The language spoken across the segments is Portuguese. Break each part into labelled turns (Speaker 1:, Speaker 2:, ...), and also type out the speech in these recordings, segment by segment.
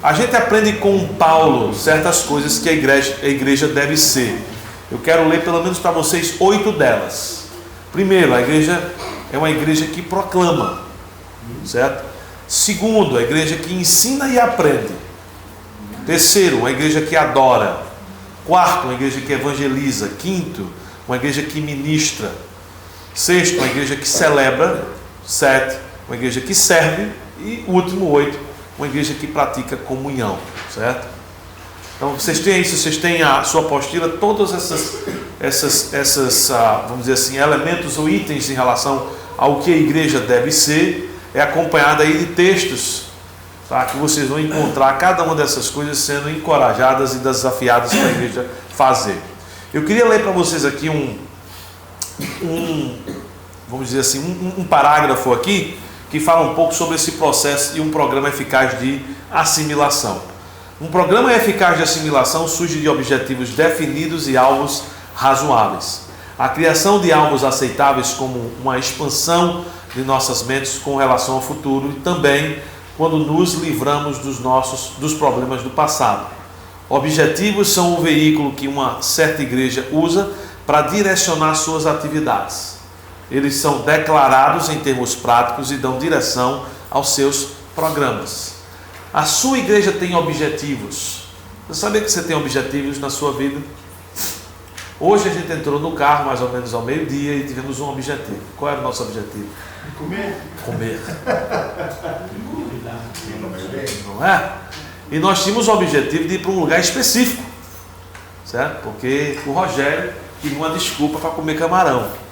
Speaker 1: A gente aprende com Paulo certas coisas que a igreja deve ser. Eu quero ler pelo menos para vocês 8 delas. Primeiro, a igreja é uma igreja que proclama, certo? Segundo, a igreja que ensina e aprende. Terceiro, uma igreja que adora. Quarto, uma igreja que evangeliza. Quinto, uma igreja que ministra. Sexto, uma igreja que celebra. Sete, uma igreja que serve. E último, 8, uma igreja que pratica comunhão, certo? Então vocês têm isso, vocês têm a sua apostila, todas essas vamos dizer assim, elementos ou itens em relação ao que a igreja deve ser, é acompanhada aí de textos, tá? Que vocês vão encontrar cada uma dessas coisas sendo encorajadas e desafiadas para a igreja fazer. Eu queria ler para vocês aqui vamos dizer assim, um parágrafo aqui, que fala um pouco sobre esse processo e um programa eficaz de assimilação. Um programa eficaz de assimilação surge de objetivos definidos e alvos razoáveis. A criação de alvos aceitáveis como uma expansão de nossas mentes com relação ao futuro e também quando nos livramos dos problemas do passado. Objetivos são o veículo que uma certa igreja usa para direcionar suas atividades. Eles são declarados em termos práticos e dão direção aos seus programas. A sua igreja tem objetivos. Você sabia que você tem objetivos na sua vida? Hoje a gente entrou no carro mais ou menos ao meio-dia e tivemos um objetivo. Qual era o nosso objetivo?
Speaker 2: Comer.
Speaker 1: Comer. Não é? E nós tínhamos o objetivo de ir para um lugar específico, certo? Porque o Rogério queria uma desculpa para comer camarão.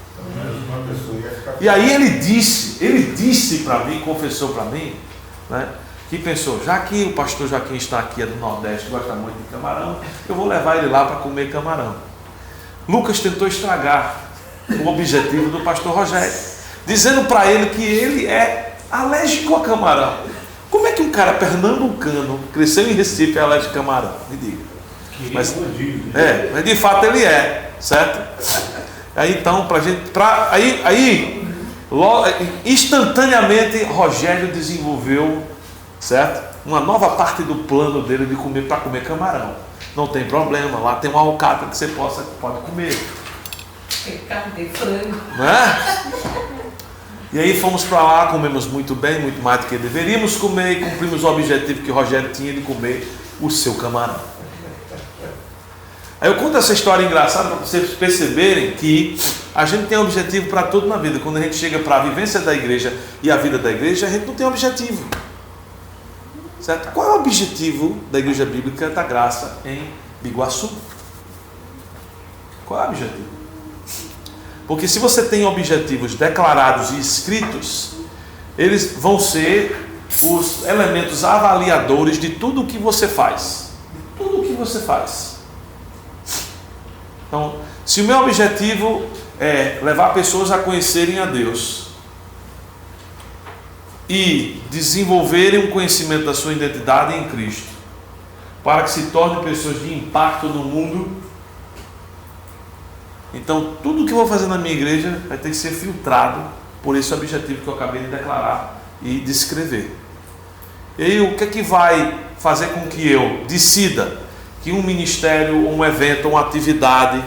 Speaker 1: E aí ele disse para mim, confessou para mim, né, que pensou, já que o pastor Joaquim está aqui, é do Nordeste, gosta muito de camarão, eu vou levar ele lá para comer camarão. Lucas tentou estragar o objetivo do pastor Rogério, dizendo para ele que ele é alérgico a camarão. Como é que um cara pernambucano, cresceu em Recife, é alérgico a camarão? Me diga. Mas de fato ele é, certo? Aí então, instantaneamente Rogério desenvolveu, certo? Uma nova parte do plano dele de comer para comer camarão. Não tem problema, lá tem uma alcatra que você pode comer.
Speaker 3: Tem carne de frango.
Speaker 1: Não é? E aí fomos para lá, comemos muito bem, muito mais do que deveríamos comer, e cumprimos o objetivo que o Rogério tinha de comer o seu camarão. Aí eu conto essa história engraçada para vocês perceberem que a gente tem objetivo para tudo na vida. Quando a gente chega para a vivência da igreja e a vida da igreja, a gente não tem objetivo. Certo? Qual é o objetivo da Igreja Bíblica da Graça em Biguaçu? Qual é o objetivo? Porque se você tem objetivos declarados e escritos, eles vão ser os elementos avaliadores de tudo o que você faz. Tudo o que você faz. Então, se o meu objetivo é levar pessoas a conhecerem a Deus e desenvolverem um conhecimento da sua identidade em Cristo, para que se tornem pessoas de impacto no mundo, então tudo que eu vou fazer na minha igreja vai ter que ser filtrado por esse objetivo que eu acabei de declarar e descrever. E aí o que é que vai fazer com que eu decida que um ministério, um evento, uma atividade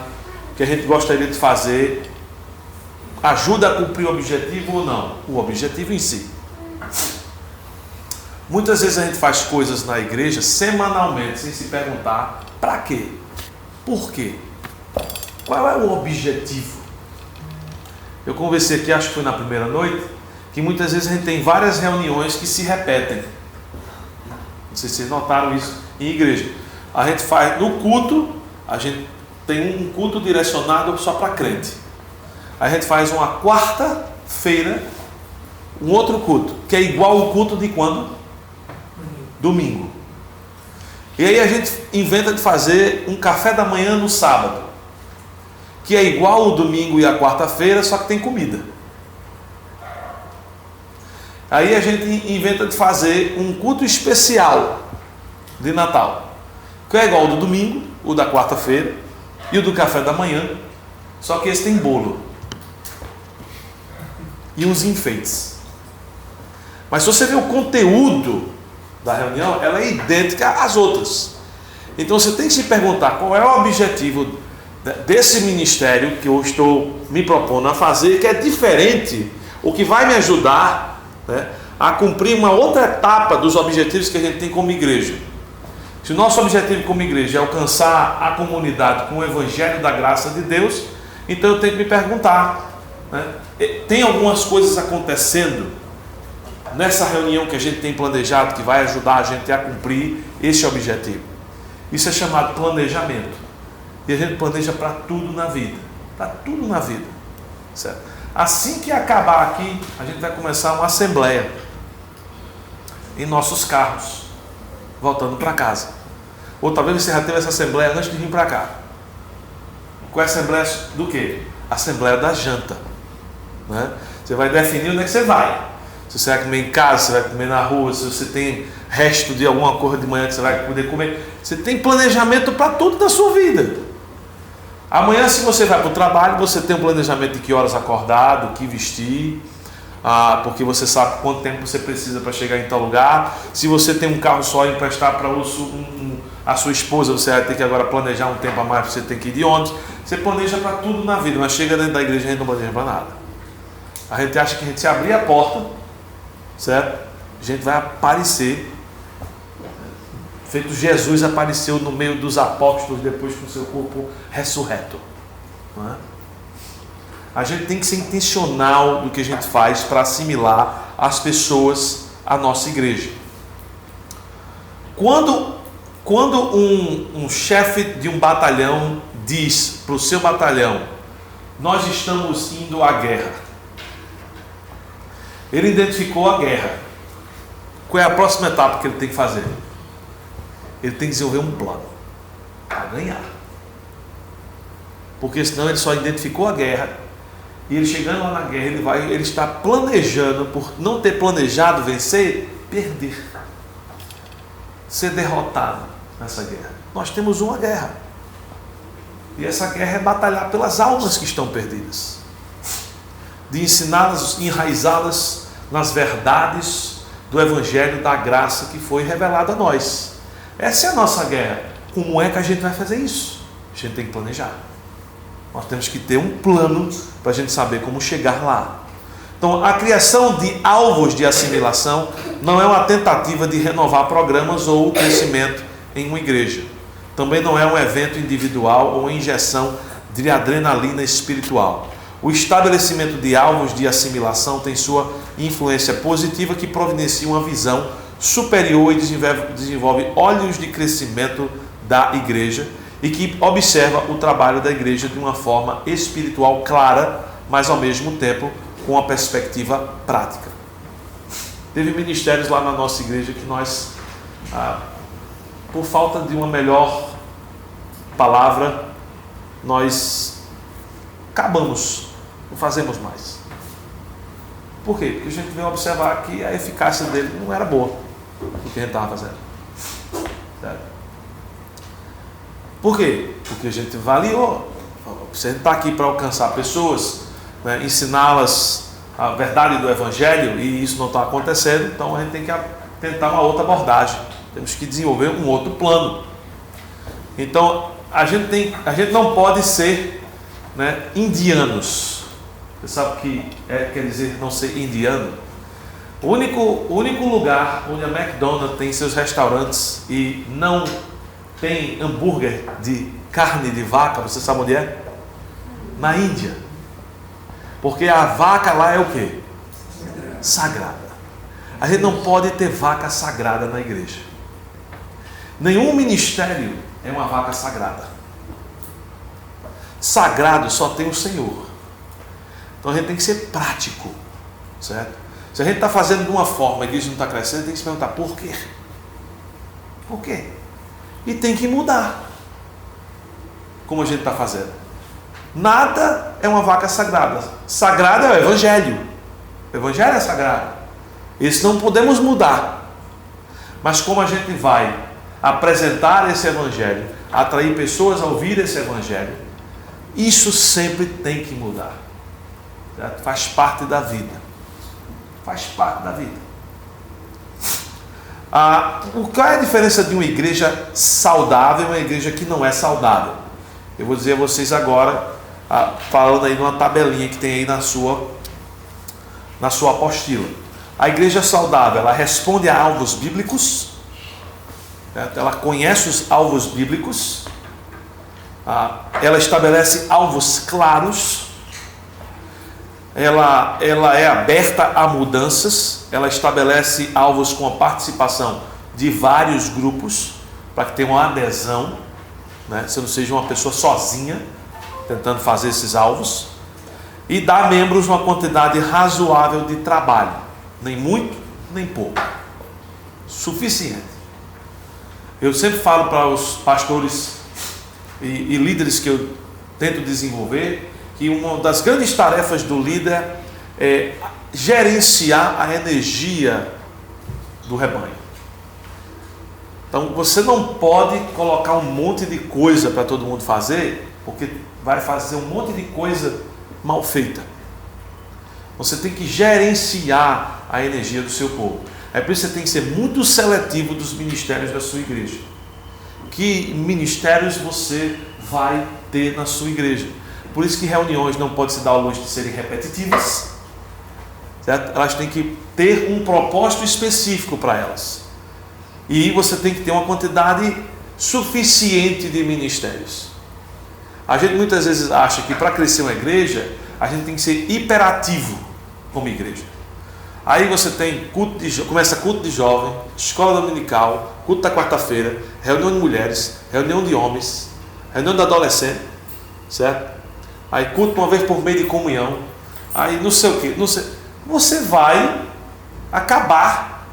Speaker 1: que a gente gostaria de fazer ajuda a cumprir o objetivo ou não? O objetivo em si. Muitas vezes a gente faz coisas na igreja semanalmente sem se perguntar para quê? Por quê? Qual é o objetivo? Eu conversei aqui, acho que foi na primeira noite, que muitas vezes a gente tem várias reuniões que se repetem. Não sei se vocês notaram isso em igreja. A gente faz no culto, a gente tem um culto direcionado só para crente. A gente faz uma quarta-feira um outro culto, que é igual o culto de quando? Domingo. E aí a gente inventa de fazer um café da manhã no sábado, que é igual o domingo e a quarta-feira, só que tem comida. Aí a gente inventa de fazer um culto especial de Natal, que é igual ao do domingo, o da quarta-feira e o do café da manhã, só que esse tem bolo e uns enfeites. Mas se você vê o conteúdo da reunião, ela é idêntica às outras. Então você tem que se perguntar qual é o objetivo desse ministério que eu estou me propondo a fazer, que é diferente, o que vai me ajudar, né, a cumprir uma outra etapa dos objetivos que a gente tem como igreja. Se o nosso objetivo como igreja é alcançar a comunidade com o Evangelho da graça de Deus, então eu tenho que me perguntar, né, tem algumas coisas acontecendo nessa reunião que a gente tem planejado que vai ajudar a gente a cumprir esse objetivo. Isso é chamado planejamento. E a gente planeja para tudo na vida. Para tudo na vida. Certo? Assim que acabar aqui, a gente vai começar uma assembleia em nossos carros, voltando para casa. Ou talvez você já teve essa assembleia antes de vir para cá. Qual é a assembleia do quê? Assembleia da janta. Né? Você vai definir onde é que você vai. Se você vai comer em casa, se vai comer na rua, se você tem resto de alguma coisa de manhã que você vai poder comer. Você tem planejamento para tudo da sua vida. Amanhã, se você vai para o trabalho, você tem um planejamento de que horas acordar, do que vestir, porque você sabe quanto tempo você precisa para chegar em tal lugar. Se você tem um carro só e emprestar para a sua esposa, você vai ter que agora planejar um tempo a mais, você tem que ir de ônibus. Você planeja para tudo na vida, mas chega dentro da igreja e a gente não planeja para nada. A gente acha que a gente se abrir a porta, certo? A gente vai aparecer, feito Jesus apareceu no meio dos apóstolos depois com seu corpo ressurreto. Não é? A gente tem que ser intencional no que a gente faz para assimilar as pessoas à nossa igreja. Quando um chefe de um batalhão diz para o seu batalhão: nós estamos indo à guerra, ele identificou a guerra. Qual é a próxima etapa que ele tem que fazer? Ele tem que desenvolver um plano para ganhar. Porque senão ele só identificou a guerra e ele chegando lá na guerra, ele está planejando, por não ter planejado vencer, perder. Ser derrotado nessa guerra. Nós temos uma guerra. E essa guerra é batalhar pelas almas que estão perdidas. De ensiná-las, enraizá-las nas verdades do Evangelho da graça que foi revelado a nós. Essa é a nossa guerra. Como é que a gente vai fazer isso? A gente tem que planejar. Nós temos que ter um plano para a gente saber como chegar lá. Então, a criação de alvos de assimilação não é uma tentativa de renovar programas ou crescimento em uma igreja. Também não é um evento individual ou injeção de adrenalina espiritual. O estabelecimento de alvos de assimilação tem sua influência positiva que providencia uma visão superior e desenvolve olhos de crescimento da igreja e que observa o trabalho da igreja de uma forma espiritual clara, mas ao mesmo tempo com uma perspectiva prática. Teve ministérios lá na nossa igreja que nós, por falta de uma melhor palavra, nós acabamos, não fazemos mais. Por quê? Porque a gente veio observar que a eficácia dele não era boa, do que a gente estava fazendo. Certo? Por quê? Porque a gente avaliou. Se a gente está aqui para alcançar pessoas, né, ensiná-las a verdade do Evangelho, e isso não está acontecendo, então a gente tem que tentar uma outra abordagem. Temos que desenvolver um outro plano. Então, a gente não pode ser, né, indianos. Você sabe o que quer dizer não ser indiano? O único lugar onde a McDonald's tem seus restaurantes e não tem hambúrguer de carne de vaca, você sabe onde é? Na Índia. Porque a vaca lá é o quê? Sagrada. A gente não pode ter vaca sagrada na igreja. Nenhum ministério é uma vaca sagrada. Sagrado só tem o Senhor. Então a gente tem que ser prático, certo? Se a gente está fazendo de uma forma e a igreja não está crescendo, tem que se perguntar por quê? Por quê? E tem que mudar. Como a gente está fazendo. Nada é uma vaca sagrada. Sagrado é o Evangelho. O Evangelho é sagrado. Isso não podemos mudar. Mas como a gente vai apresentar esse Evangelho, atrair pessoas a ouvir esse Evangelho, isso sempre tem que mudar. Certo? Faz parte da vida. Faz parte da vida. Qual é a diferença de uma igreja saudável e uma igreja que não é saudável? Eu vou dizer a vocês agora, falando aí numa tabelinha que tem aí na sua apostila. A igreja saudável, ela responde a alvos bíblicos, certo? Ela conhece os alvos bíblicos, ela estabelece alvos claros, ela é aberta a mudanças, ela estabelece alvos com a participação de vários grupos, para que tenha uma adesão, né? Você não seja uma pessoa sozinha tentando fazer esses alvos, e dá a membros uma quantidade razoável de trabalho, nem muito, nem pouco, suficiente. Eu sempre falo para os pastores e líderes que eu tento desenvolver, que uma das grandes tarefas do líder é gerenciar a energia do rebanho. Então você não pode colocar um monte de coisa para todo mundo fazer, porque vai fazer um monte de coisa mal feita. Você tem que gerenciar a energia do seu povo. É por isso que você tem que ser muito seletivo dos ministérios da sua igreja. Que ministérios você vai ter na sua igreja? Por isso que reuniões não podem se dar ao luxo de serem repetitivas, certo? Elas têm que ter um propósito específico para elas. E você tem que ter uma quantidade suficiente de ministérios. A gente muitas vezes acha que para crescer uma igreja, a gente tem que ser hiperativo como igreja. Aí você tem começa culto de jovem, escola dominical, culto da quarta-feira, reunião de mulheres, reunião de homens, reunião de adolescente, certo? Aí culto uma vez por mês de comunhão, aí não sei o que, não sei. Você vai acabar,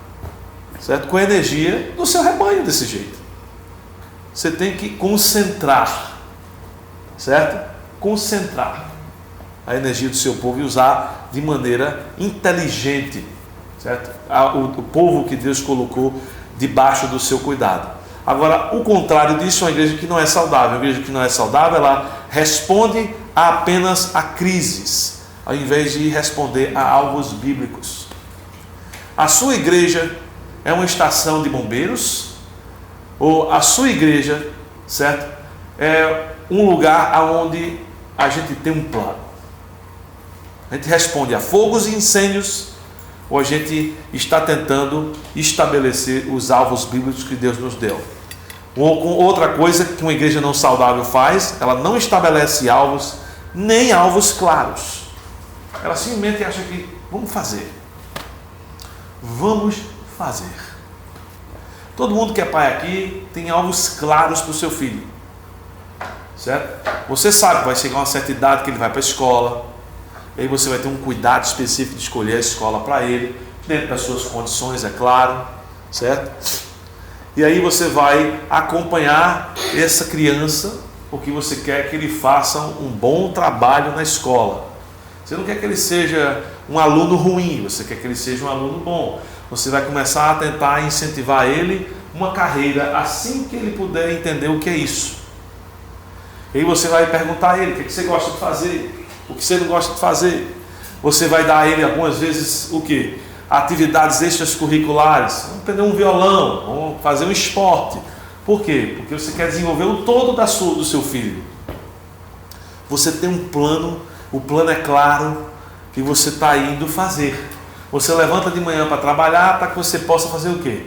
Speaker 1: certo, com a energia do seu rebanho desse jeito. Você tem que concentrar, certo? Concentrar a energia do seu povo e usar de maneira inteligente, certo? O povo que Deus colocou debaixo do seu cuidado. Agora, o contrário disso é uma igreja que não é saudável. Uma igreja que não é saudável, ela responde apenas a crises, ao invés de responder a alvos bíblicos. A sua igreja é uma estação de bombeiros, ou a sua igreja, certo, é um lugar onde a gente tem um plano. A gente responde a fogos e incêndios, ou a gente está tentando estabelecer os alvos bíblicos que Deus nos deu. Outra coisa que uma igreja não saudável faz, ela não estabelece alvos, nem alvos claros. Ela simplesmente acha que vamos fazer. Todo mundo que é pai aqui tem alvos claros para o seu filho, certo? Você sabe que vai chegar uma certa idade que ele vai para a escola, e aí você vai ter um cuidado específico de escolher a escola para ele, dentro das suas condições, é claro, certo? E aí você vai acompanhar essa criança, porque você quer que ele faça um bom trabalho na escola. Você não quer que ele seja um aluno ruim, você quer que ele seja um aluno bom. Você vai começar a tentar incentivar ele uma carreira assim que ele puder entender o que é isso. E aí você vai perguntar a ele o que você gosta de fazer, o que você não gosta de fazer. Você vai dar a ele algumas vezes o quê? Atividades extracurriculares. Vamos aprender um violão, vamos fazer um esporte. Por quê? Porque você quer desenvolver o todo do seu filho. Você tem um plano, o plano é claro e você está indo fazer. Você levanta de manhã para trabalhar para que você possa fazer o quê?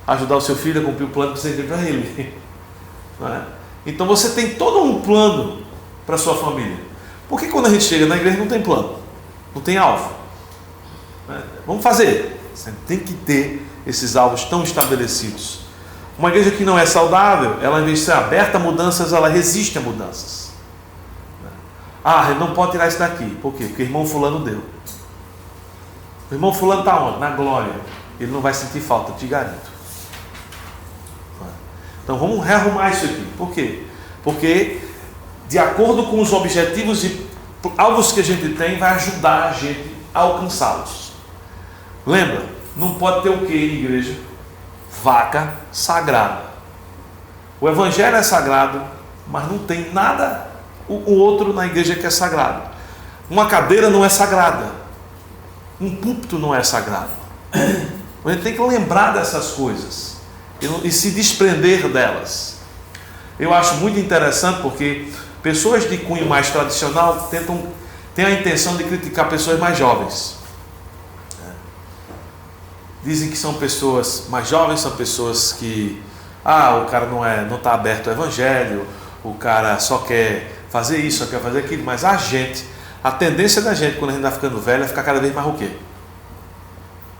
Speaker 1: Ajudar o seu filho a cumprir o plano que você deu para ele. Não é? Então você tem todo um plano para a sua família. Por que quando a gente chega na igreja não tem plano? Não tem alvo? Vamos fazer. Você tem que ter esses alvos tão estabelecidos. Uma igreja que não é saudável, ela, em vez de ser aberta a mudanças, ela resiste a mudanças. Ele não pode tirar isso daqui. Por quê? Porque o irmão fulano deu. O irmão fulano está onde? Na glória. Ele não vai sentir falta, eu te garanto. Então vamos rearrumar isso aqui. Por quê? Porque de acordo com os objetivos e alvos que a gente tem, vai ajudar a gente a alcançá-los. Lembra? Não pode ter o que em igreja? Vaca sagrada. O evangelho é sagrado, mas não tem nada o outro na igreja que é sagrado. Uma cadeira não é sagrada. Um púlpito não é sagrado. A gente tem que lembrar dessas coisas e se desprender delas. Eu acho muito interessante porque pessoas de cunho mais tradicional têm a intenção de criticar pessoas mais jovens. Dizem que são pessoas mais jovens, são pessoas que o cara não está aberto ao evangelho, o cara só quer fazer isso, só quer fazer aquilo, mas a tendência da gente quando a gente está ficando velho é ficar cada vez mais o quê?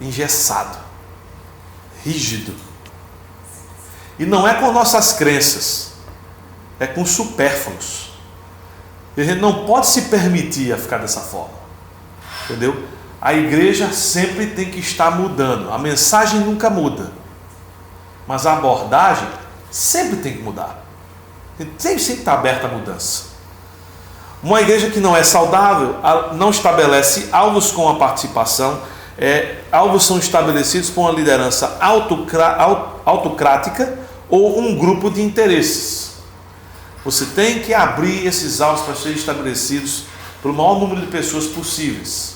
Speaker 1: Engessado, rígido. E não é com nossas crenças, é com supérfluos. E a gente não pode se permitir a ficar dessa forma, entendeu? A igreja sempre tem que estar mudando. A mensagem nunca muda, mas a abordagem sempre tem que mudar. Tem sempre que estar aberta à mudança. Uma igreja que não é saudável não estabelece alvos com a participação. Alvos são estabelecidos por uma liderança autocrática ou um grupo de interesses. Você tem que abrir esses alvos para serem estabelecidos para o maior número de pessoas possíveis.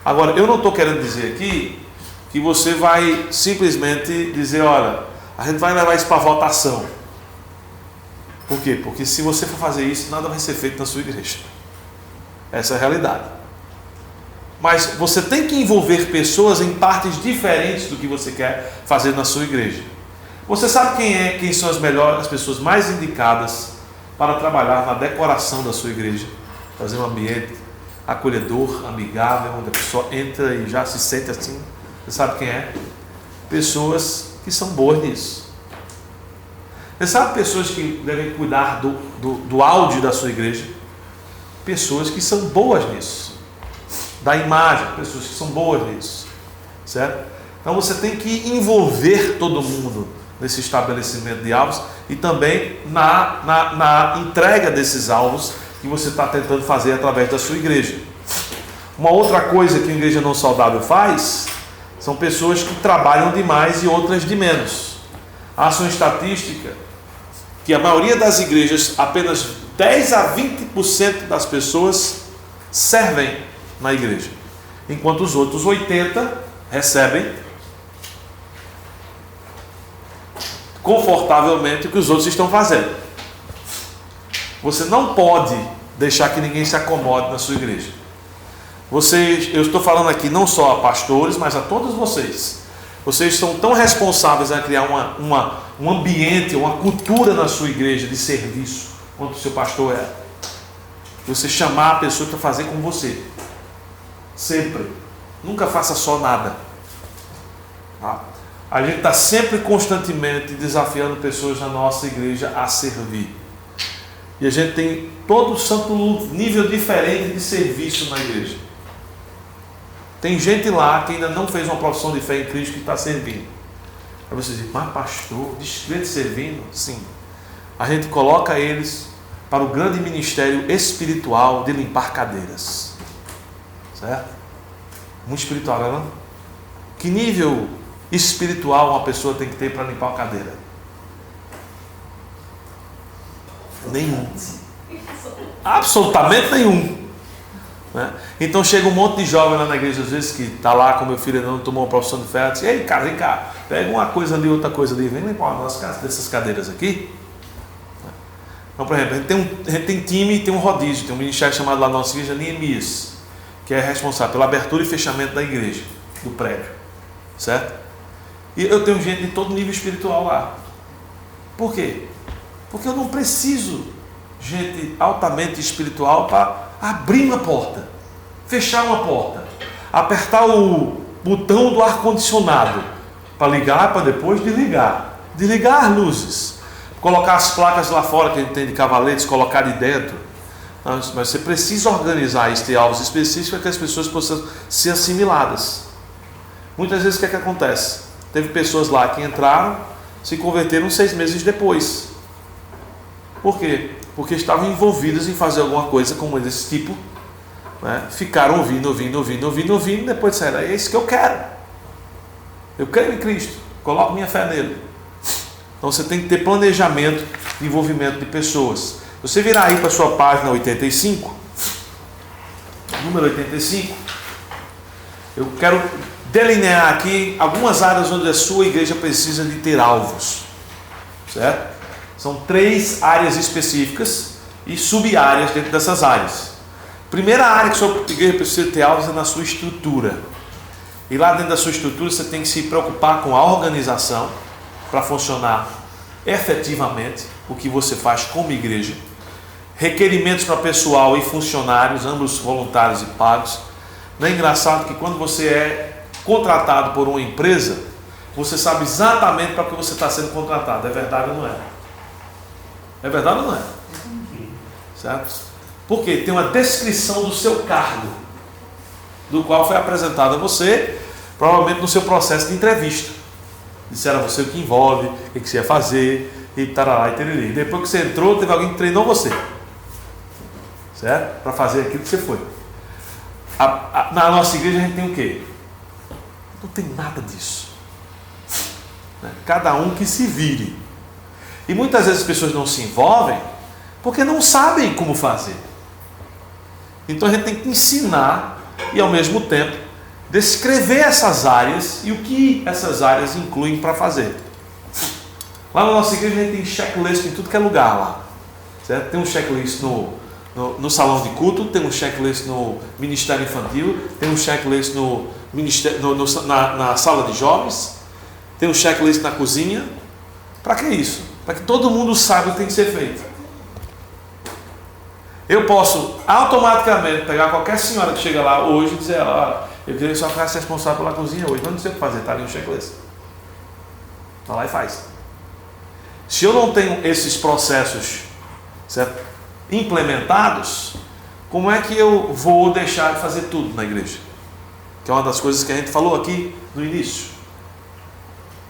Speaker 1: Agora, eu não estou querendo dizer aqui que você vai simplesmente dizer, olha, a gente vai levar isso para votação. Por quê? Porque se você for fazer isso, nada vai ser feito na sua igreja. Essa é a realidade. Mas você tem que envolver pessoas em partes diferentes do que você quer fazer na sua igreja. Você sabe quem são as pessoas mais indicadas para trabalhar na decoração da sua igreja? Fazer um ambiente acolhedor, amigável, onde a pessoa entra e já se sente assim. Você sabe quem é? Pessoas que são boas nisso. Você sabe pessoas que devem cuidar do áudio da sua igreja? Pessoas que são boas nisso. Da imagem, pessoas que são boas nisso. Certo? Então você tem que envolver todo mundo nesse estabelecimento de alvos e também na entrega desses alvos que você está tentando fazer através da sua igreja. Uma outra coisa que a igreja não saudável faz são pessoas que trabalham demais e outras de menos. Há uma estatística que a maioria das igrejas, apenas 10 a 20% das pessoas servem na igreja, enquanto os outros 80% recebem confortavelmente o que os outros estão fazendo. Você não pode deixar que ninguém se acomode na sua igreja. Eu estou falando aqui não só a pastores, mas a todos vocês. Vocês são tão responsáveis a criar um ambiente, uma cultura na sua igreja de serviço, quanto o seu pastor é. Você chamar a pessoa para fazer com você. Sempre. Nunca faça só nada. Tá? A gente está sempre constantemente desafiando pessoas na nossa igreja a servir. E a gente tem todo santo nível diferente de serviço na igreja. Tem gente lá que ainda não fez uma profissão de fé em Cristo que está servindo. Aí você diz, mas pastor, descrente servindo? Sim. A gente coloca eles para o grande ministério espiritual de limpar cadeiras. Certo? Muito espiritual, não é? Que nível espiritual uma pessoa tem que ter para limpar uma cadeira? Nenhum. Absolutamente nenhum. Né? Então chega um monte de jovem lá na igreja, às vezes, que está lá com meu filho, não tomou uma profissão de fé, diz, ei, cara, vem cá, pega uma coisa ali, outra coisa ali, vem limpar uma dessas cadeiras aqui. Então, por exemplo, a gente tem time, tem um rodízio, tem um ministério chamado lá na nossa igreja, Neemias, que é responsável pela abertura e fechamento da igreja, do prédio. Certo? E eu tenho gente de todo nível espiritual lá. Por quê? Porque eu não preciso gente altamente espiritual para abrir uma porta, fechar uma porta, apertar o botão do ar-condicionado para ligar, para depois desligar as luzes, colocar as placas lá fora que a gente tem de cavaletes, colocar de dentro. Mas você precisa organizar isso de alvos específicos para que as pessoas possam ser assimiladas. Muitas vezes o que é que acontece? Teve pessoas lá que entraram, se converteram 6 meses depois. Por quê? Porque estavam envolvidas em fazer alguma coisa como desse tipo, né? Ficaram ouvindo, depois disseram, é isso que eu quero. Eu creio em Cristo, coloco minha fé nele. Então você tem que ter planejamento de envolvimento de pessoas. Você virar aí para a sua página 85, número 85, eu quero delinear aqui algumas áreas onde a sua igreja precisa de ter alvos, certo? São 3 áreas específicas e sub-áreas dentro dessas áreas. Primeira área que a sua igreja precisa ter alvos é na sua estrutura. E lá dentro da sua estrutura você tem que se preocupar com a organização para funcionar efetivamente o que você faz como igreja. Requerimentos para pessoal e funcionários, ambos voluntários e pagos. Não é engraçado que quando você é contratado por uma empresa, você sabe exatamente para que você está sendo contratado. É verdade ou não é? É verdade ou não é? Certo? Porque tem uma descrição do seu cargo, do qual foi apresentado a você, provavelmente no seu processo de entrevista. Disseram a você o que envolve, o que você ia fazer, e tarará e tererê. Depois que você entrou, teve alguém que treinou você, certo? Para fazer aquilo que você foi. Na nossa igreja a gente tem o quê? Não tem nada disso. Cada um que se vire. E muitas vezes as pessoas não se envolvem porque não sabem como fazer. Então a gente tem que ensinar e ao mesmo tempo descrever essas áreas e o que essas áreas incluem para fazer. Lá na nossa igreja a gente tem checklist em tudo que é lugar lá, certo? Tem um checklist no salão de culto, tem um checklist no ministério infantil, tem um checklist na sala de jovens, tem um checklist na cozinha. Para que isso? Para que todo mundo saiba o que tem que ser feito. Eu posso automaticamente pegar qualquer senhora que chega lá hoje e dizer: olha, eu queria que só ficasse responsável pela cozinha hoje. Não sei o que fazer, está ali um checklist. Vai lá e faz. Se eu não tenho esses processos, certo, implementados, como é que eu vou deixar de fazer tudo na igreja? Que é uma das coisas que a gente falou aqui no início.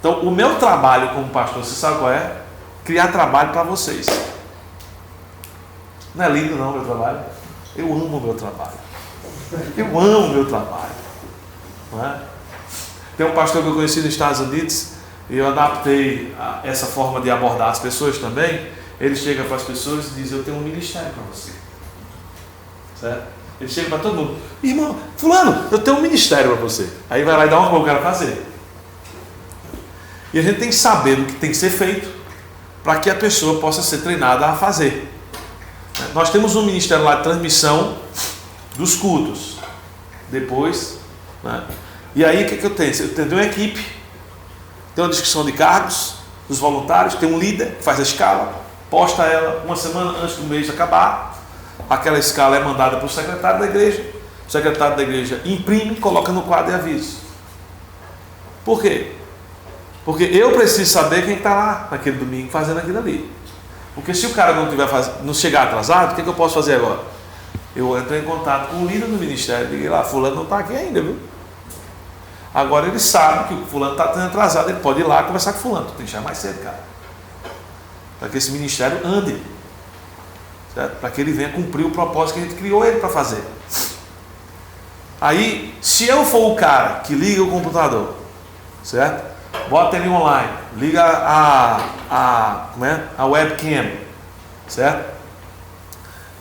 Speaker 1: Então, o meu trabalho como pastor, você sabe qual é? Criar trabalho para vocês. Não é lindo não o meu trabalho? Eu amo o meu trabalho. Eu amo o meu trabalho. Não é? Tem um pastor que eu conheci nos Estados Unidos e eu adaptei essa forma de abordar as pessoas também. Ele chega para as pessoas e diz: eu tenho um ministério para você. Certo? Ele chega para todo mundo: irmão, fulano, eu tenho um ministério para você. Aí vai lá e dá uma coisa que eu quero fazer. E a gente tem que saber o que tem que ser feito para que a pessoa possa ser treinada a fazer. Nós temos um ministério lá de transmissão dos cultos. Depois, né? E aí o que eu tenho? Eu tenho uma equipe, tem uma descrição de cargos dos voluntários, tem um líder que faz a escala, posta ela uma semana antes do mês acabar. Aquela escala é mandada para o secretário da igreja. O secretário da igreja imprime, coloca no quadro de aviso. Por quê? Porque eu preciso saber quem está lá naquele domingo fazendo aquilo ali. Porque se o cara não chegar atrasado, o que eu posso fazer agora? Eu entro em contato com o líder do ministério, liguei lá: fulano não está aqui ainda, viu? Agora ele sabe que o fulano está atrasado, ele pode ir lá conversar com o fulano. Tem que chegar mais cedo, cara. Para que esse ministério ande. Certo? Para que ele venha cumprir o propósito que a gente criou ele para fazer. Aí, se eu for o cara que liga o computador, certo? Bota ele online, liga a webcam, certo?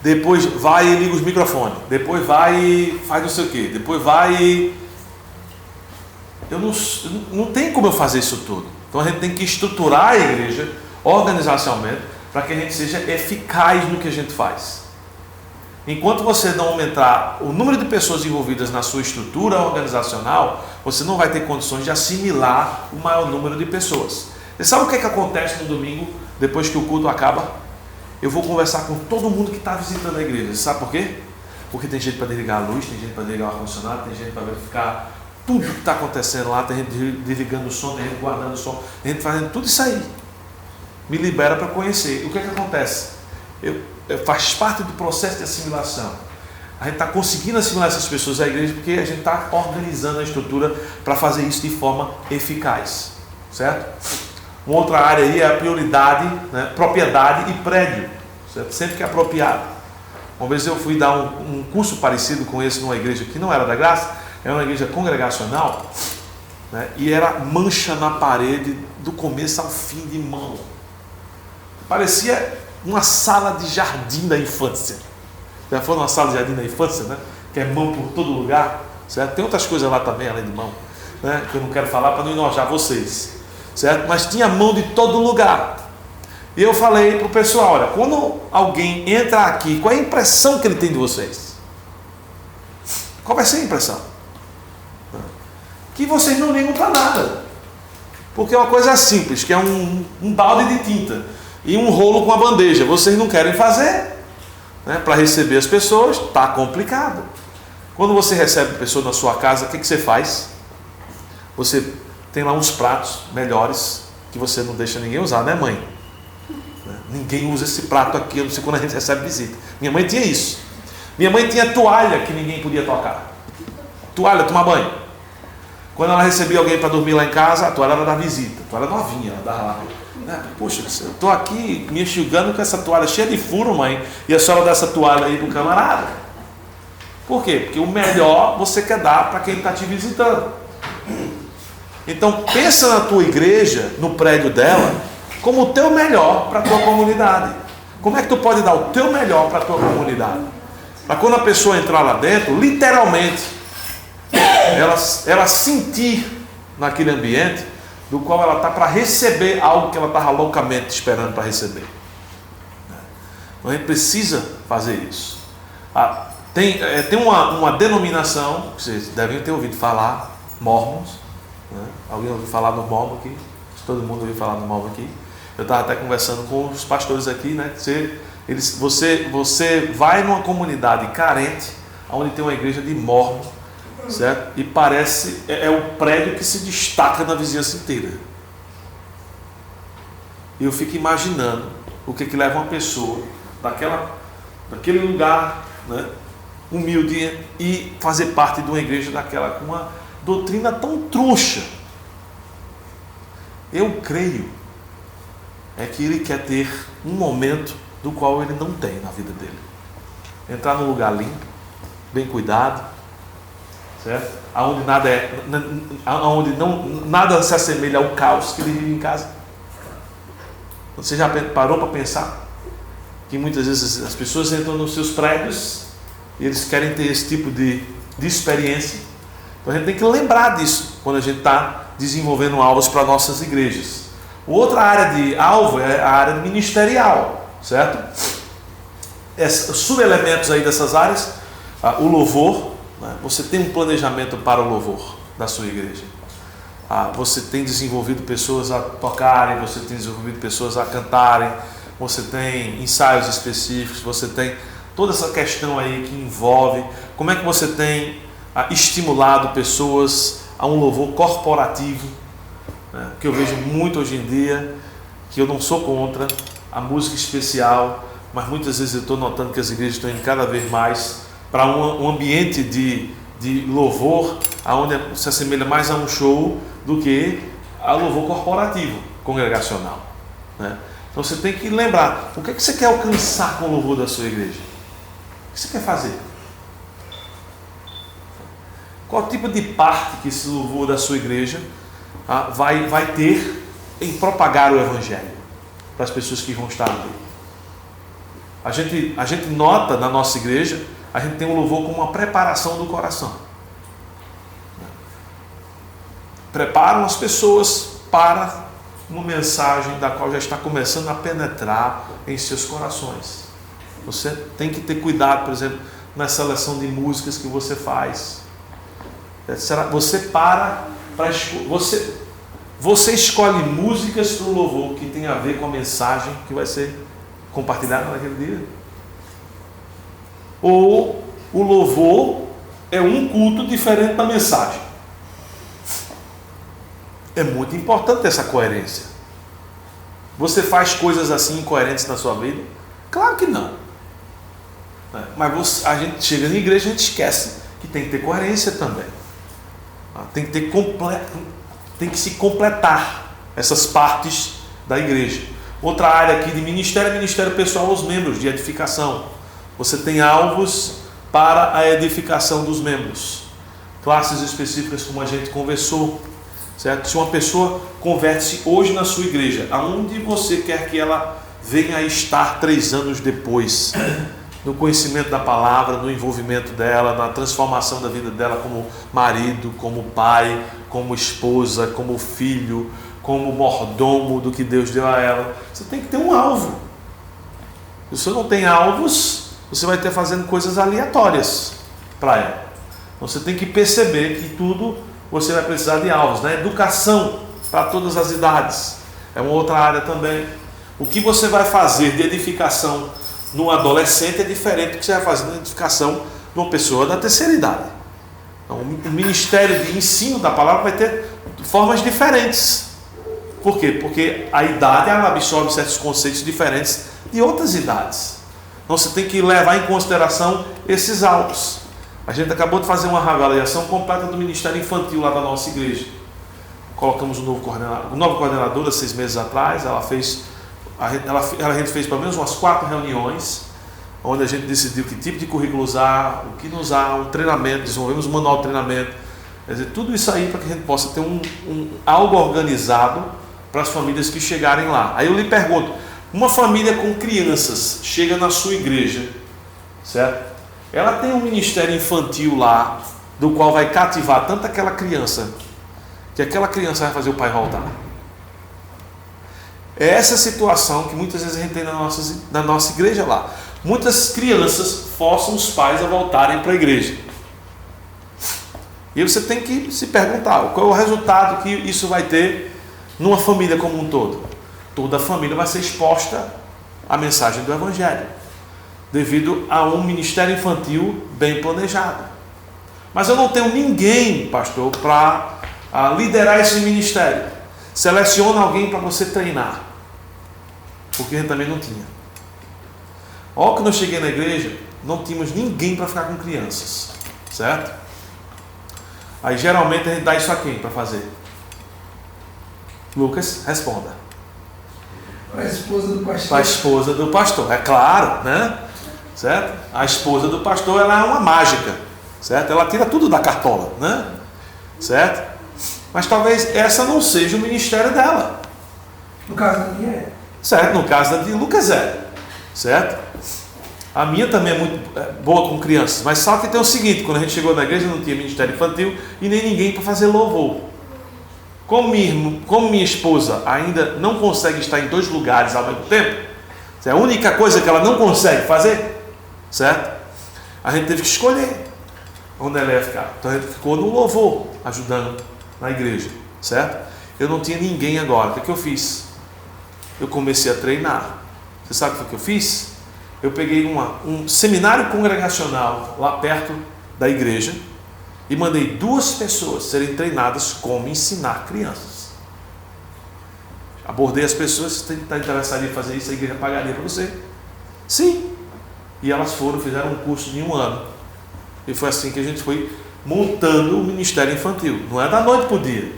Speaker 1: Depois vai e liga os microfones, depois vai e faz não sei o que, depois vai e... Eu não tem como eu fazer isso tudo. Então a gente tem que estruturar a igreja organizacionalmente para que a gente seja eficaz no que a gente faz. Enquanto você não aumentar o número de pessoas envolvidas na sua estrutura organizacional, você não vai ter condições de assimilar o maior número de pessoas. Você sabe o que acontece no domingo, depois que o culto acaba? Eu vou conversar com todo mundo que está visitando a igreja. Você sabe por quê? Porque tem gente para desligar a luz, tem gente para desligar o ar-condicionado, tem gente para verificar tudo que está acontecendo lá, tem gente desligando o som, tem gente guardando o som, tem gente fazendo tudo isso aí. Me libera para conhecer. O que acontece? Faz parte do processo de assimilação. A gente está conseguindo assimilar essas pessoas à igreja porque a gente está organizando a estrutura para fazer isso de forma eficaz, certo? Uma outra área aí é a prioridade, né? Propriedade e prédio, certo? Sempre que é apropriado. Uma vez eu fui dar um curso parecido com esse numa igreja que não era da Graça, era uma igreja congregacional, né? E era mancha na parede do começo ao fim de mão. Parecia uma sala de jardim da infância. Já foi numa sala de jardim da infância, né? Que é mão por todo lugar, certo? Tem outras coisas lá também, além de mão. né, que eu não quero falar para não enojar vocês, certo? Mas tinha mão de todo lugar. E eu falei para o pessoal, olha, quando alguém entra aqui, qual é a impressão que ele tem de vocês? Qual vai ser a impressão? Que vocês não ligam para nada. Porque é uma coisa simples, que é um balde de tinta e um rolo com a bandeja. Vocês não querem fazer, né, para receber as pessoas, está complicado. Quando você recebe pessoas na sua casa, o que você faz? Você tem lá uns pratos melhores que você não deixa ninguém usar, né, mãe? Ninguém usa esse prato aqui, eu não sei quando a gente recebe visita. Minha mãe tinha isso. Minha mãe tinha toalha que ninguém podia tocar. Toalha, tomar banho. Quando ela recebia alguém para dormir lá em casa, a toalha era da visita. A toalha novinha, ela dava lá. Poxa, eu estou aqui me enxugando com essa toalha cheia de furo, mãe, e a senhora dá essa toalha aí pro camarada. Por quê? Porque o melhor você quer dar para quem está te visitando. Então, pensa na tua igreja, no prédio dela, como o teu melhor para a tua comunidade. Como é que tu pode dar o teu melhor para a tua comunidade? Para quando a pessoa entrar lá dentro, literalmente, ela sentir naquele ambiente do qual ela está para receber algo que ela estava loucamente esperando para receber. Então a gente precisa fazer isso. Tem uma denominação, que vocês devem ter ouvido falar, Mormons. Né? Alguém ouviu falar do Mormon aqui? Todo mundo ouviu falar do Mormon aqui? Eu estava até conversando com os pastores aqui, né? Você vai numa comunidade carente, onde tem uma igreja de Mormon, certo? E parece, é o prédio que se destaca na vizinhança inteira. E eu fico imaginando o que leva uma pessoa daquele lugar, né, humilde, e fazer parte de uma igreja daquela, com uma doutrina tão trouxa. Eu creio que ele quer ter um momento do qual ele não tem na vida dele. Entrar num lugar limpo, bem cuidado, certo? Onde nada se assemelha ao caos que ele vive em casa. Você já parou para pensar que muitas vezes as pessoas entram nos seus prédios e eles querem ter esse tipo de experiência? Então a gente tem que lembrar disso quando a gente está desenvolvendo alvos para nossas igrejas. Outra área de alvo é a área ministerial, certo? Subelementos aí dessas áreas, o louvor, né? Você tem um planejamento para o louvor da sua igreja. Você tem desenvolvido pessoas a tocarem, você tem desenvolvido pessoas a cantarem, você tem ensaios específicos, você tem toda essa questão aí que envolve como é que você tem estimulado pessoas a um louvor corporativo, né? Que eu vejo muito hoje em dia, que eu não sou contra a música especial, mas muitas vezes eu estou notando que as igrejas estão indo cada vez mais para um ambiente de louvor, onde se assemelha mais a um show do que a louvor corporativo, congregacional, né? Então você tem que lembrar, o que você quer alcançar com o louvor da sua igreja? O que você quer fazer? Qual tipo de parte que esse louvor da sua igreja vai ter em propagar o Evangelho para as pessoas que vão estar ali? A gente nota na nossa igreja, a gente tem um louvor como uma preparação do coração. Preparam as pessoas para uma mensagem da qual já está começando a penetrar em seus corações. Você tem que ter cuidado, por exemplo, na seleção de músicas que você faz. Você escolhe músicas para o louvor que tem a ver com a mensagem que vai ser compartilhada naquele dia? Ou o louvor é um culto diferente da mensagem? É muito importante essa coerência. Você faz coisas assim incoerentes na sua vida? Claro que não. Mas a gente chega na igreja e a gente esquece que tem que ter coerência também. Tem que se completar essas partes da igreja. Outra área aqui de ministério é ministério pessoal aos membros, de edificação. Você tem alvos para a edificação dos membros. Classes específicas, como a gente conversou. Certo? Se uma pessoa converte-se hoje na sua igreja, aonde você quer que ela venha a estar 3 anos depois? no conhecimento da palavra, no envolvimento dela, na transformação da vida dela como marido, como pai, como esposa, como filho, como mordomo do que Deus deu a ela. Você tem que ter um alvo. Se você não tem alvos, você vai ter fazendo coisas aleatórias para ela. Então você tem que perceber que tudo você vai precisar de alvos, né? Educação para todas as idades é uma outra área também. O que você vai fazer de edificação num adolescente é diferente do que você vai fazer de edificação de uma pessoa da terceira idade. Então, o ministério de ensino da palavra vai ter formas diferentes. Por quê? Porque a idade ela absorve certos conceitos diferentes de outras idades. Então você tem que levar em consideração esses alvos. A gente acabou de fazer uma avaliação completa do ministério infantil lá da nossa igreja. Colocamos uma nova coordenadora 6 meses atrás. A gente fez pelo menos umas 4 reuniões, onde a gente decidiu que tipo de currículo usar, o que não usar, um treinamento, desenvolvemos um manual de treinamento. Quer dizer, tudo isso aí para que a gente possa ter algo organizado para as famílias que chegarem lá. Aí eu lhe pergunto, uma família com crianças chega na sua igreja, certo? Ela tem um ministério infantil lá, do qual vai cativar tanto aquela criança, que aquela criança vai fazer o pai voltar. É essa situação que muitas vezes a gente tem na nossa igreja lá. Muitas crianças forçam os pais a voltarem para a igreja. E você tem que se perguntar, qual é o resultado que isso vai ter numa família como um todo? Toda a família vai ser exposta à mensagem do Evangelho, devido a um ministério infantil bem planejado. Mas eu não tenho ninguém, pastor, para liderar esse ministério. Seleciona alguém para você treinar, porque a gente também não tinha. Ó, quando eu cheguei na igreja, não tínhamos ninguém para ficar com crianças, certo? Aí geralmente a gente dá isso a quem para fazer? Lucas, responda.
Speaker 2: Para a esposa do pastor.
Speaker 1: Para a esposa do pastor, é claro, né? Certo? A esposa do pastor, ela é uma mágica, certo? Ela tira tudo da cartola, né? Certo? Mas talvez essa não seja o ministério dela.
Speaker 2: No caso da minha é.
Speaker 1: Certo? No caso da de Lucas é. Certo? A minha também é muito boa com crianças. Mas só que tem o seguinte, quando a gente chegou na igreja não tinha ministério infantil e nem ninguém para fazer louvor. Como minha esposa ainda não consegue estar em 2 lugares ao mesmo tempo, é a única coisa que ela não consegue fazer, certo? A gente teve que escolher onde ela ia ficar. Então a gente ficou no louvor, ajudando na igreja, certo? Eu não tinha ninguém agora. O que eu fiz? Eu comecei a treinar. Você sabe o que eu fiz? Eu peguei um seminário congregacional lá perto da igreja e mandei 2 pessoas serem treinadas como ensinar crianças. Abordei as pessoas, se está interessado em fazer isso, a igreja pagaria para você? Sim. E elas fizeram um curso de 1 ano. E foi assim que a gente foi montando o ministério infantil. Não é da noite para o dia.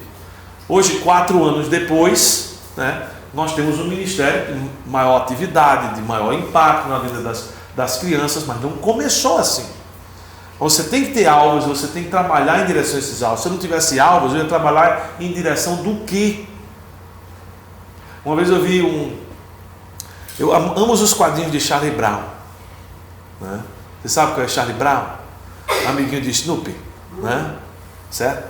Speaker 1: Hoje, 4 anos depois, né, nós temos um ministério de maior atividade, de maior impacto na vida das crianças, mas não começou assim. Você tem que ter alvos, você tem que trabalhar em direção a esses alvos. Se eu não tivesse alvos, eu ia trabalhar em direção do quê? Uma vez eu vi eu amo os quadrinhos de Charlie Brown, né? Você sabe qual é Charlie Brown? Amiguinho de Snoopy, né? Certo?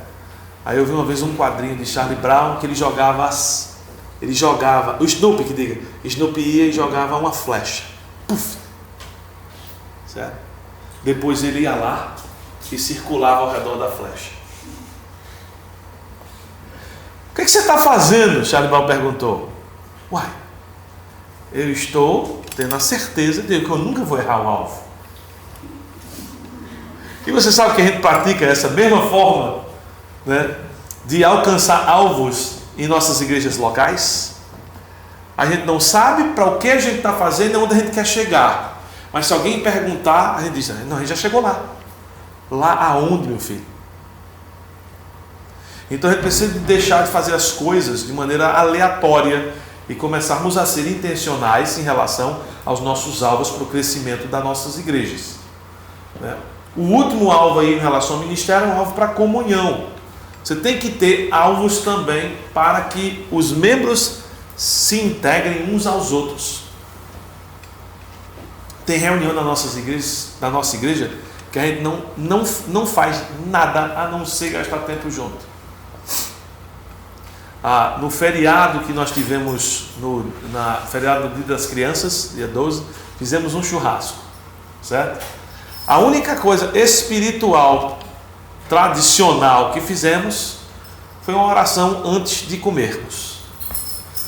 Speaker 1: Aí eu vi uma vez um quadrinho de Charlie Brown que ele jogava, o Snoopy que diga, Snoopy ia e jogava uma flecha, puf, certo? Depois ele ia lá e circulava ao redor da flecha. O que você está fazendo? Charlie Brown perguntou. Uai, eu estou tendo a certeza de que eu nunca vou errar o alvo. E você sabe que a gente pratica essa mesma forma, né, de alcançar alvos em nossas igrejas locais? A gente não sabe para o que a gente está fazendo e onde a gente quer chegar. Mas se alguém perguntar, a gente diz, não, a gente já chegou lá. Lá aonde, meu filho? Então a gente precisa deixar de fazer as coisas de maneira aleatória e começarmos a ser intencionais em relação aos nossos alvos para o crescimento das nossas igrejas, né? O último alvo aí em relação ao ministério é um alvo para a comunhão. Você tem que ter alvos também para que os membros se integrem uns aos outros. Tem reunião nas nossas igrejas, na nossa igreja, que a gente não faz nada a não ser gastar tempo junto. No feriado que nós tivemos, na feriado do Dia das Crianças, dia 12, fizemos um churrasco, certo? A única coisa espiritual, tradicional que fizemos foi uma oração antes de comermos.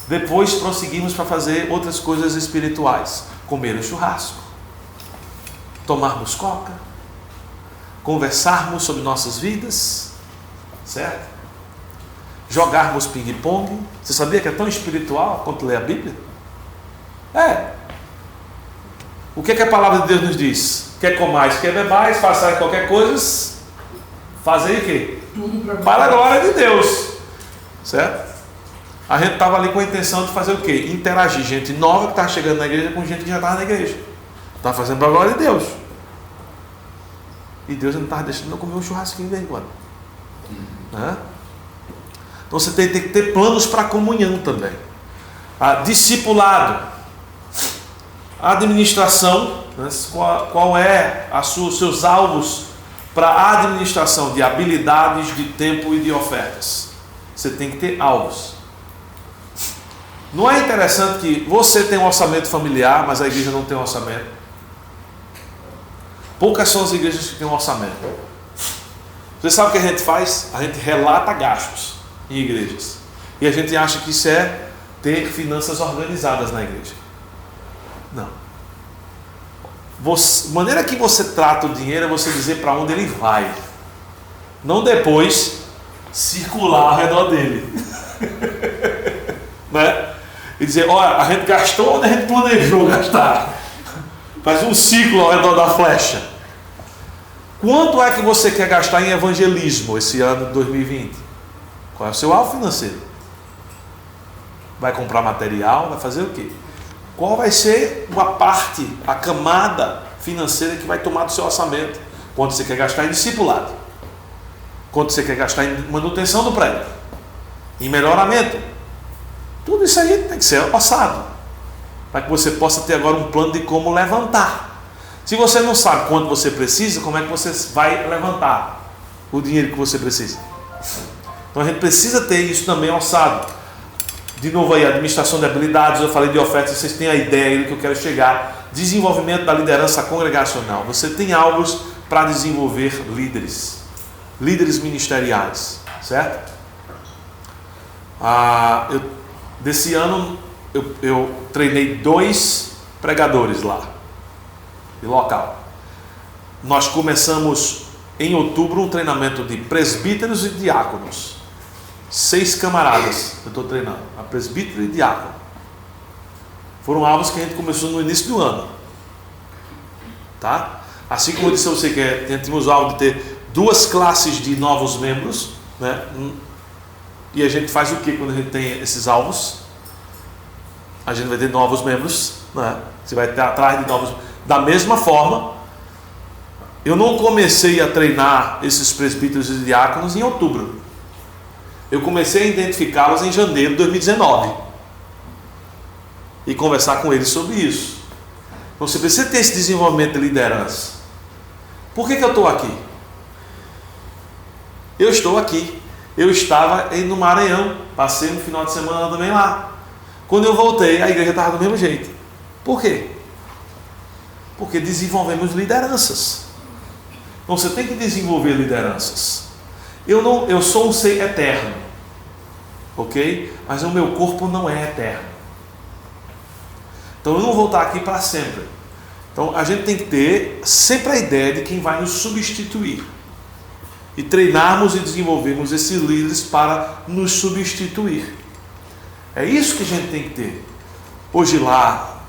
Speaker 1: Depois prosseguimos para fazer outras coisas espirituais. Comer o churrasco, tomarmos coca, conversarmos sobre nossas vidas, certo? Jogarmos ping-pong. Você sabia que é tão espiritual quanto ler a Bíblia? O que a palavra de Deus nos diz? Quer comais, quer bebais, façais qualquer coisa, fazer o quê?
Speaker 2: Tudo
Speaker 1: Para a glória de Deus, certo? A gente estava ali com a intenção de fazer o quê? Interagir gente nova que estava chegando na igreja com gente que já estava na igreja. Estava fazendo para a glória de Deus. E Deus não estava deixando eu comer um churrasquinho de vez em quando. Então você tem que ter planos para comunhão também. Discipulado. Administração. Né? Qual é os seus alvos para a administração de habilidades, de tempo e de ofertas? Você tem que ter alvos. Não é interessante que você tem um orçamento familiar, mas a igreja não tem um orçamento? Poucas são as igrejas que têm um orçamento. Você sabe o que a gente faz? A gente relata gastos em igrejas. E a gente acha que isso é ter finanças organizadas na igreja. Não. A maneira que você trata o dinheiro é você dizer para onde ele vai. Não depois circular ao redor dele. Né? E dizer, olha, a gente gastou onde a gente planejou gastar. Faz um ciclo ao redor da flecha. Quanto é que você quer gastar em evangelismo esse ano de 2020? Qual é o seu alvo financeiro? Vai comprar material? Vai fazer o quê? Qual vai ser a parte, a camada financeira que vai tomar do seu orçamento? Quanto você quer gastar em discipulado? Quanto você quer gastar em manutenção do prédio? Em melhoramento? Tudo isso aí tem que ser orçado, para que você possa ter agora um plano de como levantar. Se você não sabe quanto você precisa, como é que você vai levantar o dinheiro que você precisa? Então a gente precisa ter isso também orçado. De novo aí, administração de habilidades, eu falei de ofertas, vocês têm a ideia do que eu quero chegar. Desenvolvimento da liderança congregacional. Você tem alvos para desenvolver líderes ministeriais, certo? Desse ano eu treinei 2 pregadores lá, de local. Nós começamos em outubro um treinamento de presbíteros e diáconos. 6 camaradas eu estou treinando, a presbítero e diácono. Foram alvos que a gente começou no início do ano. Tá? Assim como eu disse a você que tínhamos o alvo de ter 2 classes de novos membros, né? E a gente faz o que quando a gente tem esses alvos? A gente vai ter novos membros, né? Você vai ter atrás de novos. Da mesma forma, eu não comecei a treinar esses presbíteros e diáconos em outubro. Eu comecei a identificá-los em janeiro de 2019 e conversar com eles sobre isso. Então você precisa ter esse desenvolvimento de liderança. Por que eu estou aqui? Eu estou aqui. Eu estava no Maranhão, passei um final de semana também lá. Quando eu voltei, a igreja estava do mesmo jeito. Por quê? Porque desenvolvemos lideranças. Então você tem que desenvolver lideranças. Eu sou um ser eterno, ok? Mas o meu corpo não é eterno. Então eu não vou estar aqui para sempre. Então a gente tem que ter sempre a ideia de quem vai nos substituir. E treinarmos e desenvolvermos esses líderes para nos substituir. É isso que a gente tem que ter. Hoje lá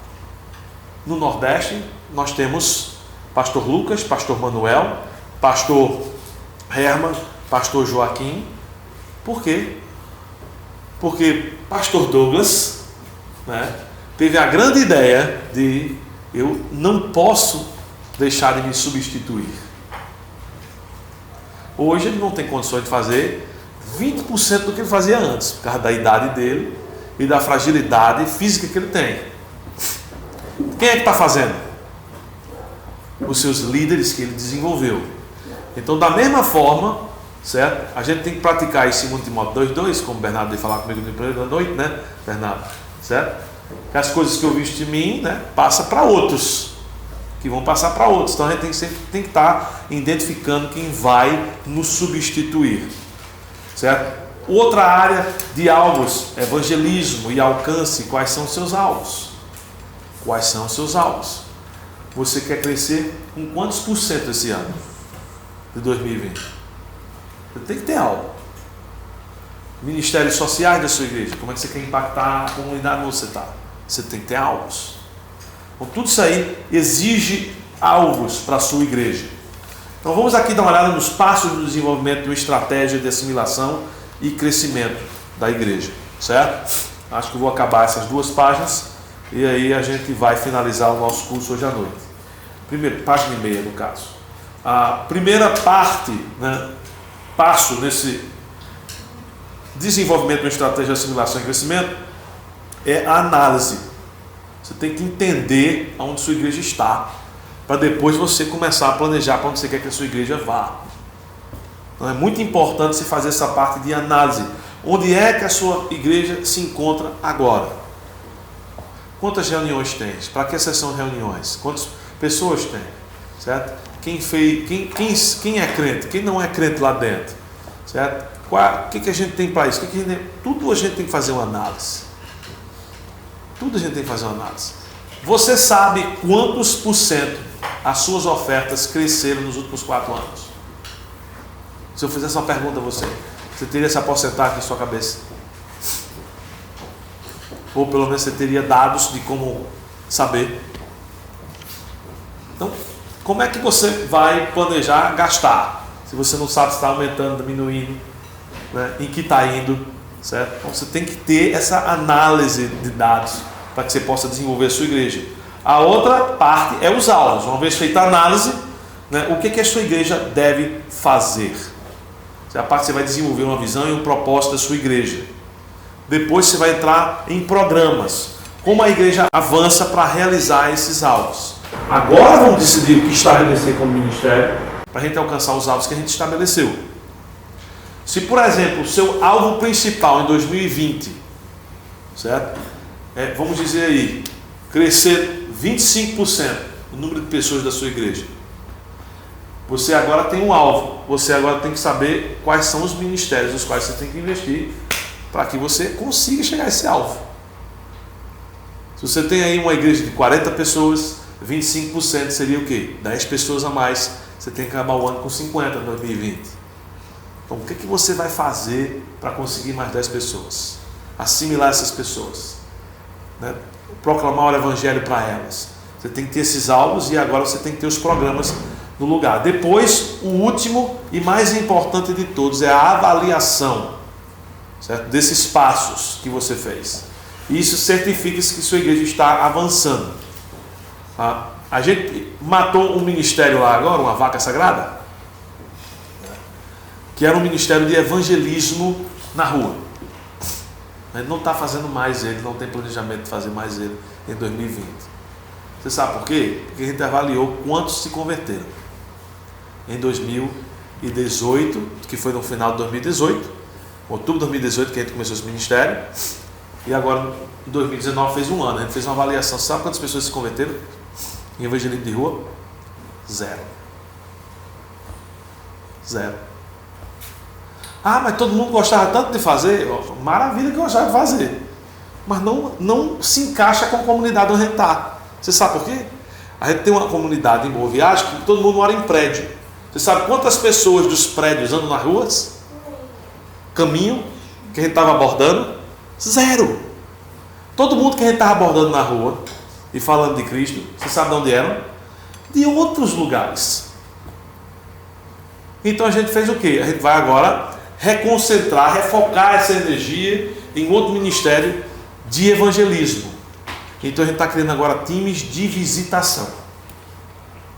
Speaker 1: no Nordeste nós temos Pastor Lucas, Pastor Manuel, Pastor Herman, Pastor Joaquim. Por quê? Porque Pastor Douglas, né, teve a grande ideia de eu não posso deixar de me substituir. Hoje ele não tem condições de fazer 20% do que ele fazia antes, por causa da idade dele e da fragilidade física que ele tem. Quem é que está fazendo? os seus líderes que ele desenvolveu. Então, da mesma forma, certo? A gente tem que praticar isso em 2 Timóteo 2,2, como o Bernardo veio falar comigo no primeiro da noite, né, Bernardo? Certo? Que as coisas que eu visto de mim, né, passa para outros, que vão passar para outros. Então a gente sempre tem que estar identificando quem vai nos substituir, certo? Outra área de alvos, evangelismo e alcance. Quais são os seus alvos? Quais são os seus alvos? Você quer crescer com quantos por cento esse ano de 2020? Você tem que ter algo. Ministérios sociais da sua igreja. Como é que você quer impactar a comunidade onde você está? Você tem que ter alvos. Então, tudo isso aí exige alvos para a sua igreja. Então, vamos aqui dar uma olhada nos passos do desenvolvimento de uma estratégia de assimilação e crescimento da igreja. Certo? Acho que eu vou acabar essas 2 páginas e aí a gente vai finalizar o nosso curso hoje à noite. Primeiro, página e meia, no caso. A primeira parte, né, passo nesse desenvolvimento de uma estratégia de assimilação e crescimento é a análise. Você tem que entender aonde sua igreja está, para depois você começar a planejar para onde você quer que a sua igreja vá. Então é muito importante você fazer essa parte de análise. Onde é que a sua igreja se encontra agora? Quantas reuniões tem? Para que são reuniões? Quantas pessoas tem? Certo? Quem é crente? Quem não é crente lá dentro? Certo? O que a gente tem para isso? Tudo a gente tem que fazer uma análise. Tudo a gente tem que fazer uma análise. Você sabe quantos por cento as suas ofertas cresceram nos últimos 4 anos? Se eu fizesse uma pergunta a você, você teria essa porcentagem na sua cabeça? Ou pelo menos você teria dados de como saber? Então, como é que você vai planejar gastar? Se você não sabe se está aumentando, diminuindo, né, em que está indo, certo? Então, você tem que ter essa análise de dados para que você possa desenvolver a sua igreja. A outra parte é os alvos. Uma vez feita a análise, né, o que a sua igreja deve fazer? A parte você vai desenvolver uma visão e um propósito da sua igreja. Depois você vai entrar em programas. Como a igreja avança para realizar esses alvos. Agora vamos decidir o que estabelecer como ministério para a gente alcançar os alvos que a gente estabeleceu. Se, por exemplo, o seu alvo principal em 2020, certo? Vamos dizer aí, crescer 25% o número de pessoas da sua igreja. Você agora tem um alvo, você agora tem que saber quais são os ministérios nos quais você tem que investir para que você consiga chegar a esse alvo. Se você tem aí uma igreja de 40 pessoas, 25% seria o quê? 10 pessoas a mais. Você tem que acabar o ano com 50 em 2020. Então, o que você vai fazer para conseguir mais 10 pessoas? Assimilar essas pessoas, né? Proclamar o evangelho para elas. Você tem que ter esses alvos e agora você tem que ter os programas no lugar. Depois, o último e mais importante de todos é a avaliação, certo? Desses passos que você fez. Isso certifica-se que sua igreja está avançando. Tá? A gente matou um ministério lá agora, uma vaca sagrada, que era um ministério de evangelismo na rua. A gente não está fazendo mais ele, não tem planejamento de fazer mais ele em 2020. Você sabe por quê? Porque a gente avaliou quantos se converteram. Em 2018, que foi no final de 2018, outubro de 2018 que a gente começou esse ministério, e agora em 2019 fez um ano, a gente fez uma avaliação. Você sabe quantas pessoas se converteram em evangelismo de rua? 0. Ah, mas todo mundo gostava tanto de fazer. Maravilha que gostava de fazer, mas não se encaixa com a comunidade onde a gente está. Você sabe por quê? A gente tem uma comunidade em Boa Viagem que todo mundo mora em prédio. Você sabe quantas pessoas dos prédios andam nas ruas? Caminho que a gente estava abordando? 0. Todo mundo que a gente estava abordando na rua e falando de Cristo, você sabe de onde eram? De outros lugares. Então a gente fez o quê? A gente vai agora reconcentrar, refocar essa energia em outro ministério de evangelismo. Então a gente está criando agora times de visitação.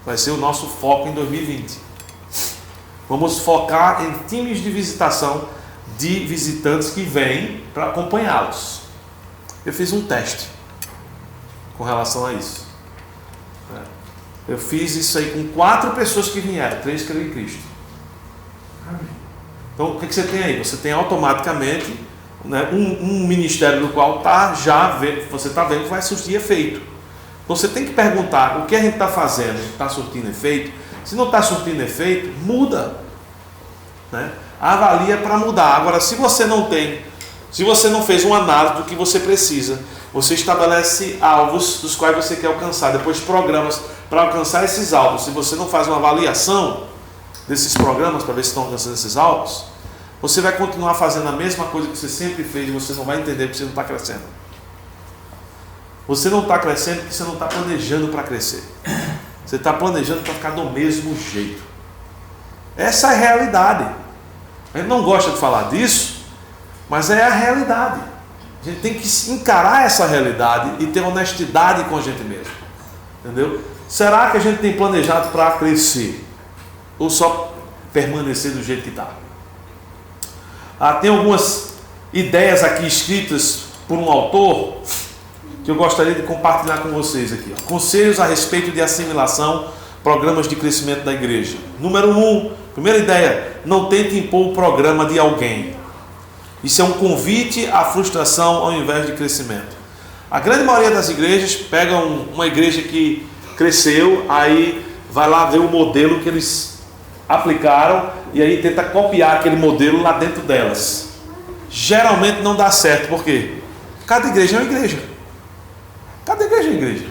Speaker 1: Vai ser o nosso foco em 2020. Vamos focar em times de visitação de visitantes que vêm para acompanhá-los. Eu fiz um teste com relação a isso. Eu fiz isso aí com 4 pessoas que vieram, 3 creram em Cristo.
Speaker 2: Amém.
Speaker 1: Então, o que você tem aí? Você tem automaticamente, né, um ministério do qual você está vendo que vai surtir efeito. Então, você tem que perguntar o que a gente está fazendo, está surtindo efeito? Se não está surtindo efeito, muda. Né? Avalia para mudar. Agora, se você não fez uma análise do que você precisa, você estabelece alvos dos quais você quer alcançar, depois programas para alcançar esses alvos. Se você não faz uma avaliação desses programas para ver se estão alcançando esses alvos, você vai continuar fazendo a mesma coisa que você sempre fez e você não vai entender porque você não está crescendo. Você não está crescendo porque você não está planejando para crescer. Você está planejando para ficar do mesmo jeito. Essa é a realidade. A gente não gosta de falar disso, mas é a realidade. A gente tem que encarar essa realidade e ter honestidade com a gente mesmo. Entendeu? Será que a gente tem planejado para crescer? Ou só permanecer do jeito que está? Tem algumas ideias aqui escritas por um autor que eu gostaria de compartilhar com vocês aqui. Conselhos a respeito de assimilação, programas de crescimento da igreja. Número 1, primeira ideia, não tente impor o programa de alguém. Isso é um convite à frustração ao invés de crescimento. A grande maioria das igrejas pega uma igreja que cresceu, aí vai lá ver o modelo que eles aplicaram e aí tenta copiar aquele modelo lá dentro delas. Geralmente não dá certo, por quê? Cada igreja é uma igreja. Cada igreja é uma igreja.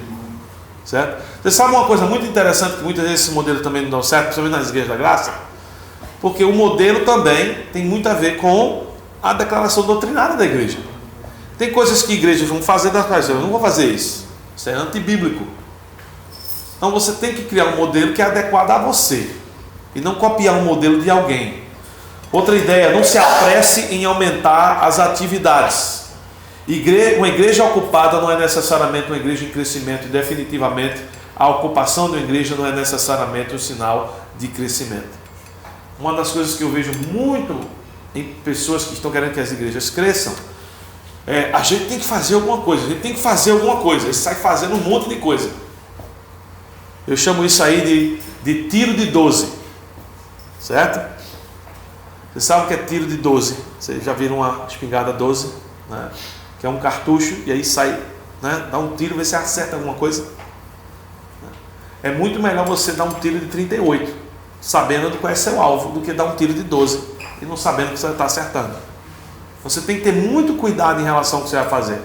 Speaker 1: Certo? Você sabe uma coisa muito interessante, que muitas vezes esse modelo também não dá certo, principalmente nas igrejas da graça? Porque o modelo também tem muito a ver com a declaração doutrinária da igreja. Tem coisas que igrejas vão fazer, das quais eu não vou fazer isso. Isso é antibíblico. Então você tem que criar um modelo que é adequado a você e não copiar um modelo de alguém. Outra ideia, não se apresse em aumentar as atividades. Uma igreja ocupada não é necessariamente uma igreja em crescimento, e definitivamente a ocupação de uma igreja não é necessariamente um sinal de crescimento. Uma das coisas que eu vejo muito em pessoas que estão querendo que as igrejas cresçam a gente tem que fazer alguma coisa, Ele sai fazendo um monte de coisa. Eu chamo isso aí de tiro de 12, certo? Você sabe o que é tiro de 12? Vocês já viram uma espingarda 12, né? Que é um cartucho e aí sai, né? Dá um tiro, vê se acerta alguma coisa. É muito melhor você dar um tiro de 38, sabendo qual é seu alvo, do que dar um tiro de 12 e não sabendo que você está acertando. Você tem que ter muito cuidado em relação ao que você vai fazer.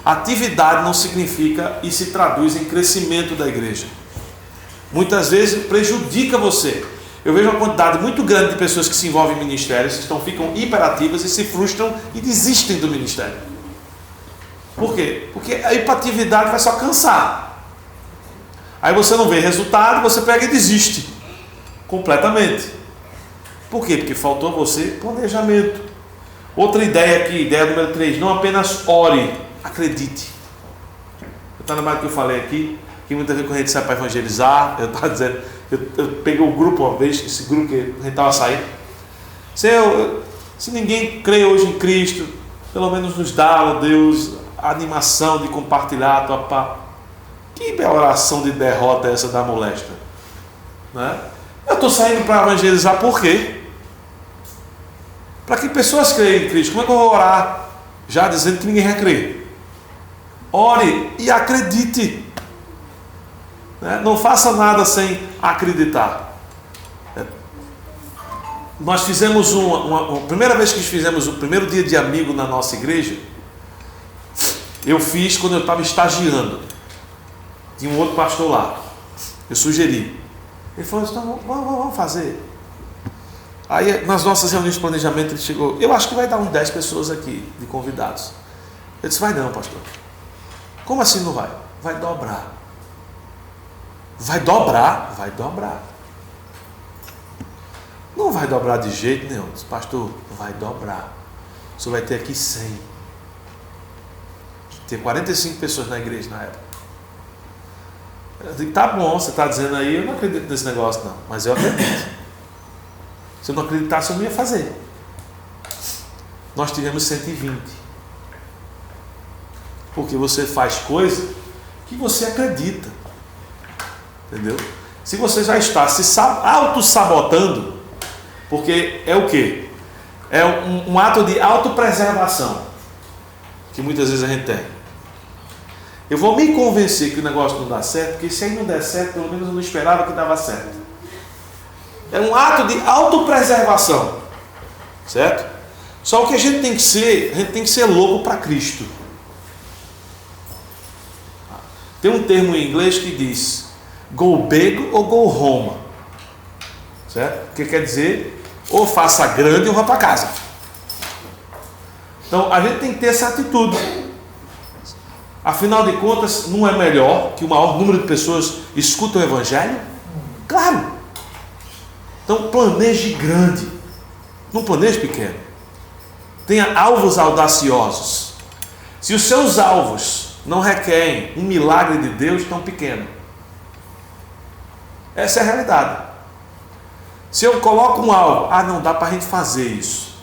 Speaker 1: Atividade não significa e se traduz em crescimento da igreja. Muitas vezes prejudica você. Eu vejo uma quantidade muito grande de pessoas que se envolvem em ministérios, ficam hiperativas e se frustram e desistem do ministério. Por quê? Porque a hiperatividade vai só cansar. Aí você não vê resultado, você pega e desiste completamente. Por quê? Porque faltou a você planejamento. Outra ideia aqui, ideia número 3, não apenas ore, acredite. Está na base que eu falei aqui, que muitas vezes quando a gente sai para evangelizar, eu estava dizendo, eu peguei o grupo uma vez, esse grupo que a gente estava saindo. Se ninguém crê hoje em Cristo, pelo menos nos dá, Deus, a animação de compartilhar a tua paz. Que oração de derrota é essa da moléstia? Né? Eu estou saindo para evangelizar por quê? Para que pessoas creem em Cristo. Como é que eu vou orar já dizendo que ninguém vai crer? Ore e acredite. Não faça nada sem acreditar. Nós fizemos a primeira vez que fizemos o primeiro dia de amigo na nossa igreja, eu fiz quando eu estava estagiando. Tinha um outro pastor lá. Eu sugeri. Ele falou assim, então, vamos fazer. Aí nas nossas reuniões de planejamento ele chegou, eu acho que vai dar uns 10 pessoas aqui de convidados. Eu disse, vai não, pastor. Como assim não vai? Vai dobrar. Vai dobrar? Vai dobrar. Não vai dobrar de jeito nenhum. Eu disse, pastor, vai dobrar. O senhor vai ter aqui 100. Tinha 45 pessoas na igreja na época. Eu digo, tá bom, você está dizendo aí, eu não acredito nesse negócio não, mas eu acredito. Se eu não acreditasse, eu não ia fazer. Nós tivemos 120. Porque você faz coisa que você acredita. Entendeu? Se você já está se auto-sabotando, porque é o quê? É um ato de autopreservação que muitas vezes a gente tem. Eu vou me convencer que o negócio não dá certo, porque se aí não der certo, pelo menos eu não esperava que dava certo. É um ato de autopreservação, certo? Só que a gente tem que ser louco para Cristo. Tem um termo em inglês que diz go big ou go home, certo? Que quer dizer ou faça grande ou vá para casa. Então a gente tem que ter essa atitude. Afinal de contas, não é melhor que o maior número de pessoas escutem o Evangelho? Claro! Então planeje grande, não planeje pequeno. Tenha alvos audaciosos. Se os seus alvos não requerem um milagre de Deus, tão pequeno. Essa é a realidade. Se eu coloco um alvo, não dá para a gente fazer isso,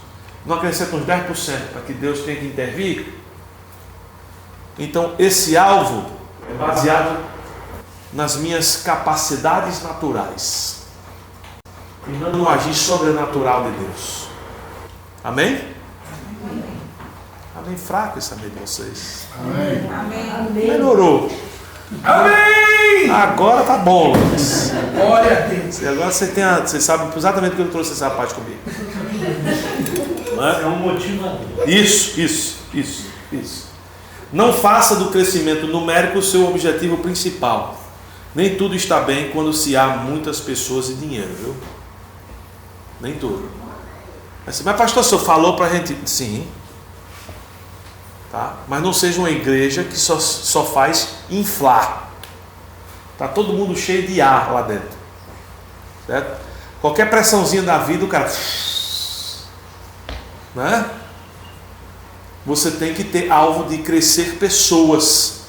Speaker 1: não acrescenta uns 10% para que Deus tenha que intervir, então esse alvo é baseado nas minhas capacidades naturais e não no agir sobrenatural de Deus. Amém? Amém. Fraco esse amém de vocês.
Speaker 2: Amém.
Speaker 3: Amém.
Speaker 1: Melhorou.
Speaker 2: Amém!
Speaker 1: Agora tá bom, Lucas.
Speaker 2: Glória a Deus.
Speaker 1: Agora você sabe exatamente o que eu trouxe essa parte comigo.
Speaker 4: É um motivador.
Speaker 1: Isso. Não faça do crescimento numérico o seu objetivo principal. Nem tudo está bem quando se há muitas pessoas e dinheiro, viu? Nem tudo. Mas pastor, o senhor falou para a gente... Sim. Tá? Mas não seja uma igreja que só faz inflar. Está todo mundo cheio de ar lá dentro. Certo? Qualquer pressãozinha da vida, o cara... Né? Você tem que ter alvo de crescer pessoas.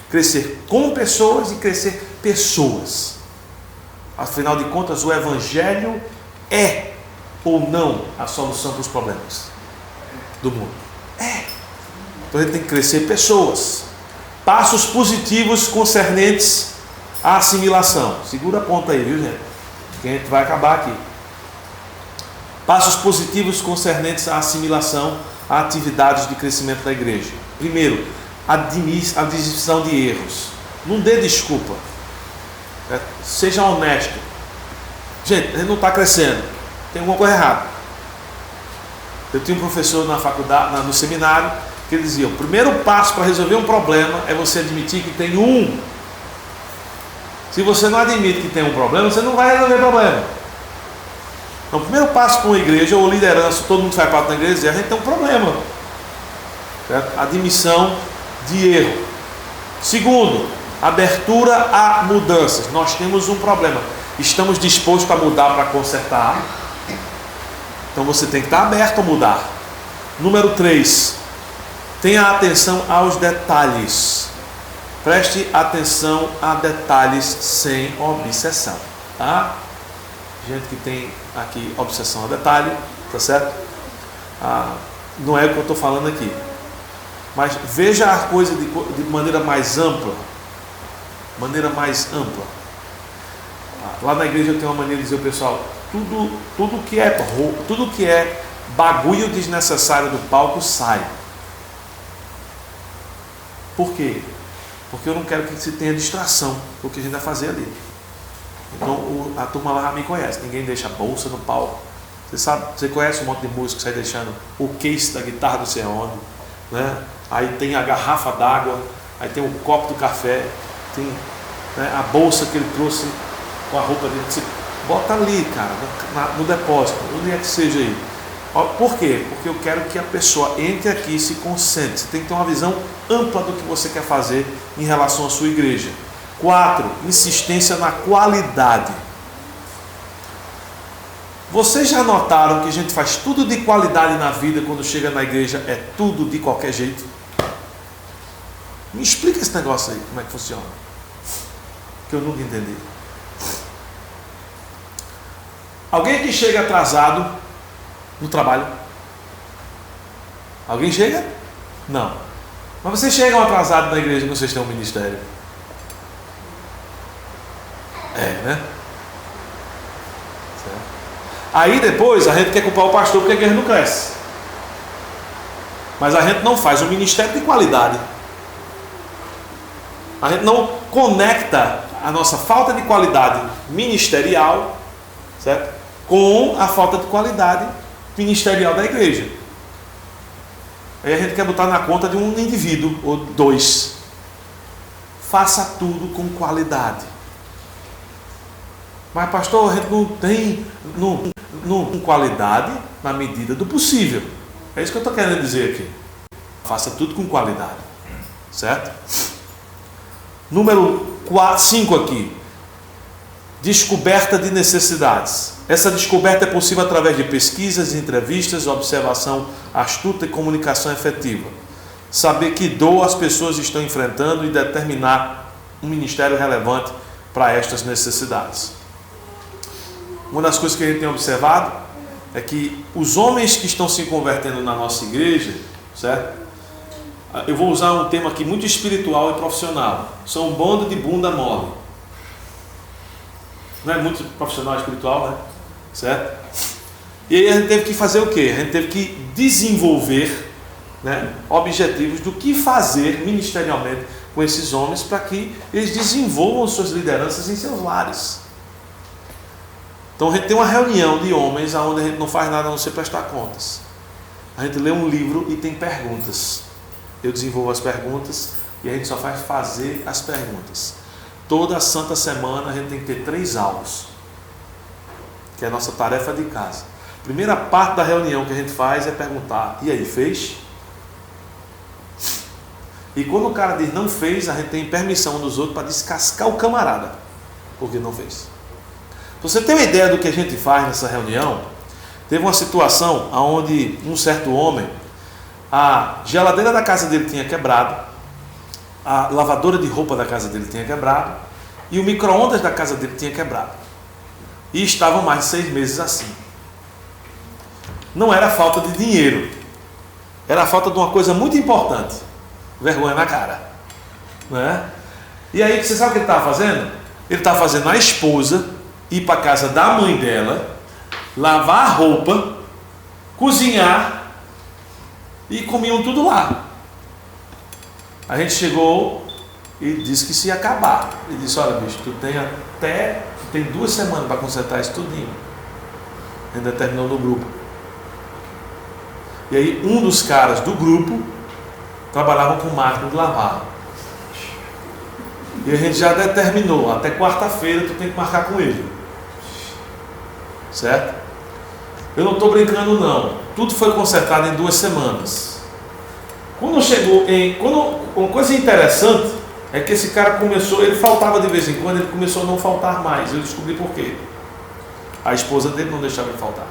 Speaker 1: Crescer com pessoas e crescer pessoas. Afinal de contas, o Evangelho é ou não a solução para os problemas do mundo? É. Então a gente tem que crescer pessoas. Passos positivos concernentes à assimilação. Segura a ponta aí, viu, gente? Que a gente vai acabar aqui. Passos positivos concernentes à assimilação a atividades de crescimento da igreja. Primeiro, admissão de erros. Não dê desculpa. Seja honesto. Gente, a gente não está crescendo. Tem alguma coisa errada. Eu tinha um professor na faculdade, no seminário, que ele dizia: o primeiro passo para resolver um problema é você admitir que tem um. Se você não admite que tem um problema, você não vai resolver o problema. Então, o primeiro passo para uma igreja, ou liderança, todo mundo faz parte da igreja, a gente tem um problema. Certo? Admissão de erro. Segundo, abertura a mudanças. Nós temos um problema. Estamos dispostos a mudar para consertar. Então você tem que estar aberto a mudar. Número 3, tenha atenção aos detalhes. Preste atenção a detalhes sem obsessão. Tá? Gente que tem aqui obsessão a detalhe, tá certo? Não é o que eu estou falando aqui. Mas veja a coisa de maneira mais ampla. Lá na igreja eu tenho uma maneira de dizer ao pessoal: tudo que é bagulho desnecessário do palco sai. Por quê? Porque eu não quero que se tenha distração do que a gente vai fazer ali. Então a turma lá me conhece. Ninguém deixa bolsa no palco. Você conhece um monte de músico que sai deixando o case da guitarra do sei onde, né? Aí tem a garrafa d'água, aí tem o copo do café, tem, né, a bolsa que ele trouxe com a roupa dele. Você bota ali, cara, no depósito, onde é que seja aí. Por quê? Porque eu quero que a pessoa entre aqui e se concentre. Você tem que ter uma visão ampla do que você quer fazer em relação à sua igreja. 4, insistência na qualidade. Vocês já notaram que a gente faz tudo de qualidade na vida, quando chega na igreja é tudo de qualquer jeito? Me explica esse negócio aí, como é que funciona. Que eu nunca entendi. Alguém que chega atrasado no trabalho? Alguém chega? Não. Mas vocês chegam atrasados na igreja quando vocês têm um ministério? né? Certo? Aí depois a gente quer culpar o pastor porque a igreja não cresce. Mas a gente não faz um ministério de qualidade. A gente não conecta a nossa falta de qualidade ministerial, certo? Com a falta de qualidade ministerial da igreja. Aí a gente quer botar na conta de um indivíduo ou dois. Faça tudo com qualidade. Mas pastor, a gente não tem qualidade na medida do possível. É isso que eu estou querendo dizer aqui. Faça tudo com qualidade. Certo? Número 5 aqui. Descoberta de necessidades. Essa descoberta é possível através de pesquisas, entrevistas, observação astuta e comunicação efetiva. Saber que dor as pessoas estão enfrentando e determinar um ministério relevante para estas necessidades. Uma das coisas que a gente tem observado é que os homens que estão se convertendo na nossa igreja, certo? Eu vou usar um termo aqui muito espiritual e profissional. São um bando de bunda mole. Não é muito profissional e espiritual, né? Certo? E aí a gente teve que fazer o quê? A gente teve que desenvolver, né, objetivos do que fazer ministerialmente com esses homens para que eles desenvolvam suas lideranças em seus lares. Então a gente tem uma reunião de homens onde a gente não faz nada a não ser prestar contas. A gente lê um livro e tem perguntas. Eu desenvolvo as perguntas e a gente só faz fazer as perguntas. Toda santa semana a gente tem que ter 3 aulas, que é a nossa tarefa de casa. A primeira parte da reunião que a gente faz é perguntar: e aí, fez? E quando o cara diz não fez, a gente tem permissão dos outros para descascar o camarada, porque não fez. Pra você ter uma ideia do que a gente faz nessa reunião, teve uma situação onde um certo homem, a geladeira da casa dele tinha quebrado, a lavadora de roupa da casa dele tinha quebrado e o micro-ondas da casa dele tinha quebrado. E estavam mais de 6 meses assim. Não era falta de dinheiro, era a falta de uma coisa muito importante: vergonha na cara, né? E aí você sabe o que ele estava fazendo? Ele estava fazendo a esposa ir para a casa da mãe dela, lavar a roupa, cozinhar, e comiam tudo lá. A gente chegou e disse que isso ia acabar. Ele disse: olha, bicho, tu tem 2 semanas para consertar isso tudinho. Ainda terminou no grupo. E aí um dos caras do grupo trabalhava com máquina de lavar. E a gente já determinou: até quarta-feira tu tem que marcar com ele. Certo? Eu não estou brincando não. Tudo foi consertado em 2 semanas. Quando chegou uma coisa interessante é que esse cara começou, ele faltava de vez em quando, ele começou a não faltar mais. Eu descobri por quê. A esposa dele não deixava ele faltar.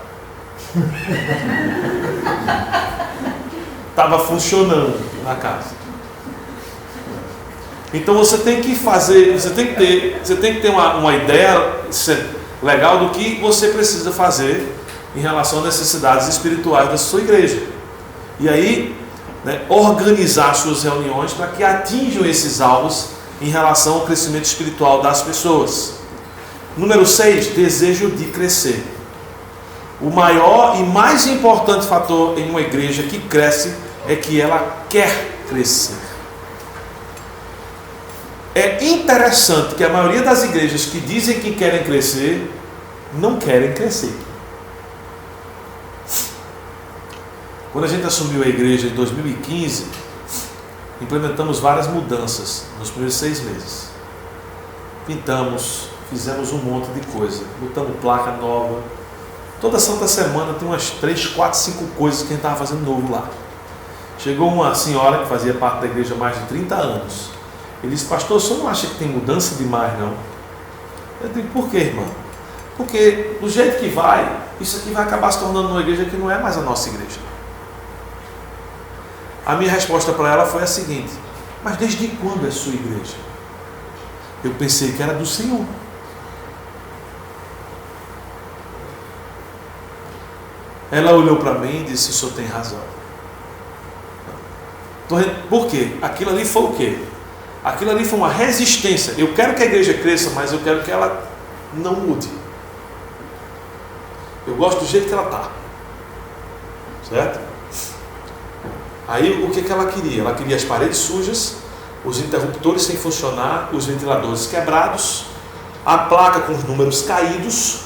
Speaker 1: Estava funcionando na casa. Então você tem que fazer, você tem que ter uma ideia legal do que você precisa fazer em relação às necessidades espirituais da sua igreja. E aí, né, organizar suas reuniões para que atinjam esses alvos em relação ao crescimento espiritual das pessoas. Número 6, desejo de crescer. O maior e mais importante fator em uma igreja que cresce é que ela quer crescer. É interessante que a maioria das igrejas que dizem que querem crescer, não querem crescer. Quando a gente assumiu a igreja em 2015, implementamos várias mudanças nos primeiros 6 meses. Pintamos, fizemos um monte de coisa, botamos placa nova. Toda santa semana tem umas 3, 4, 5 coisas que a gente estava fazendo novo lá. Chegou uma senhora que fazia parte da igreja há mais de 30 anos. Ele disse: pastor, o senhor não acha que tem mudança demais, não? Eu digo: por quê, irmão? Porque do jeito que vai, isso aqui vai acabar se tornando uma igreja que não é mais a nossa igreja. A minha resposta para ela foi a seguinte: mas desde quando é sua igreja? Eu pensei que era do Senhor. Ela olhou para mim e disse: o senhor tem razão. Por quê? Aquilo ali foi o quê? Aquilo ali foi uma resistência. Eu quero que a igreja cresça, mas eu quero que ela não mude. Eu gosto do jeito que ela está. Certo? Aí o que ela queria? Ela queria as paredes sujas, os interruptores sem funcionar, os ventiladores quebrados, a placa com os números caídos,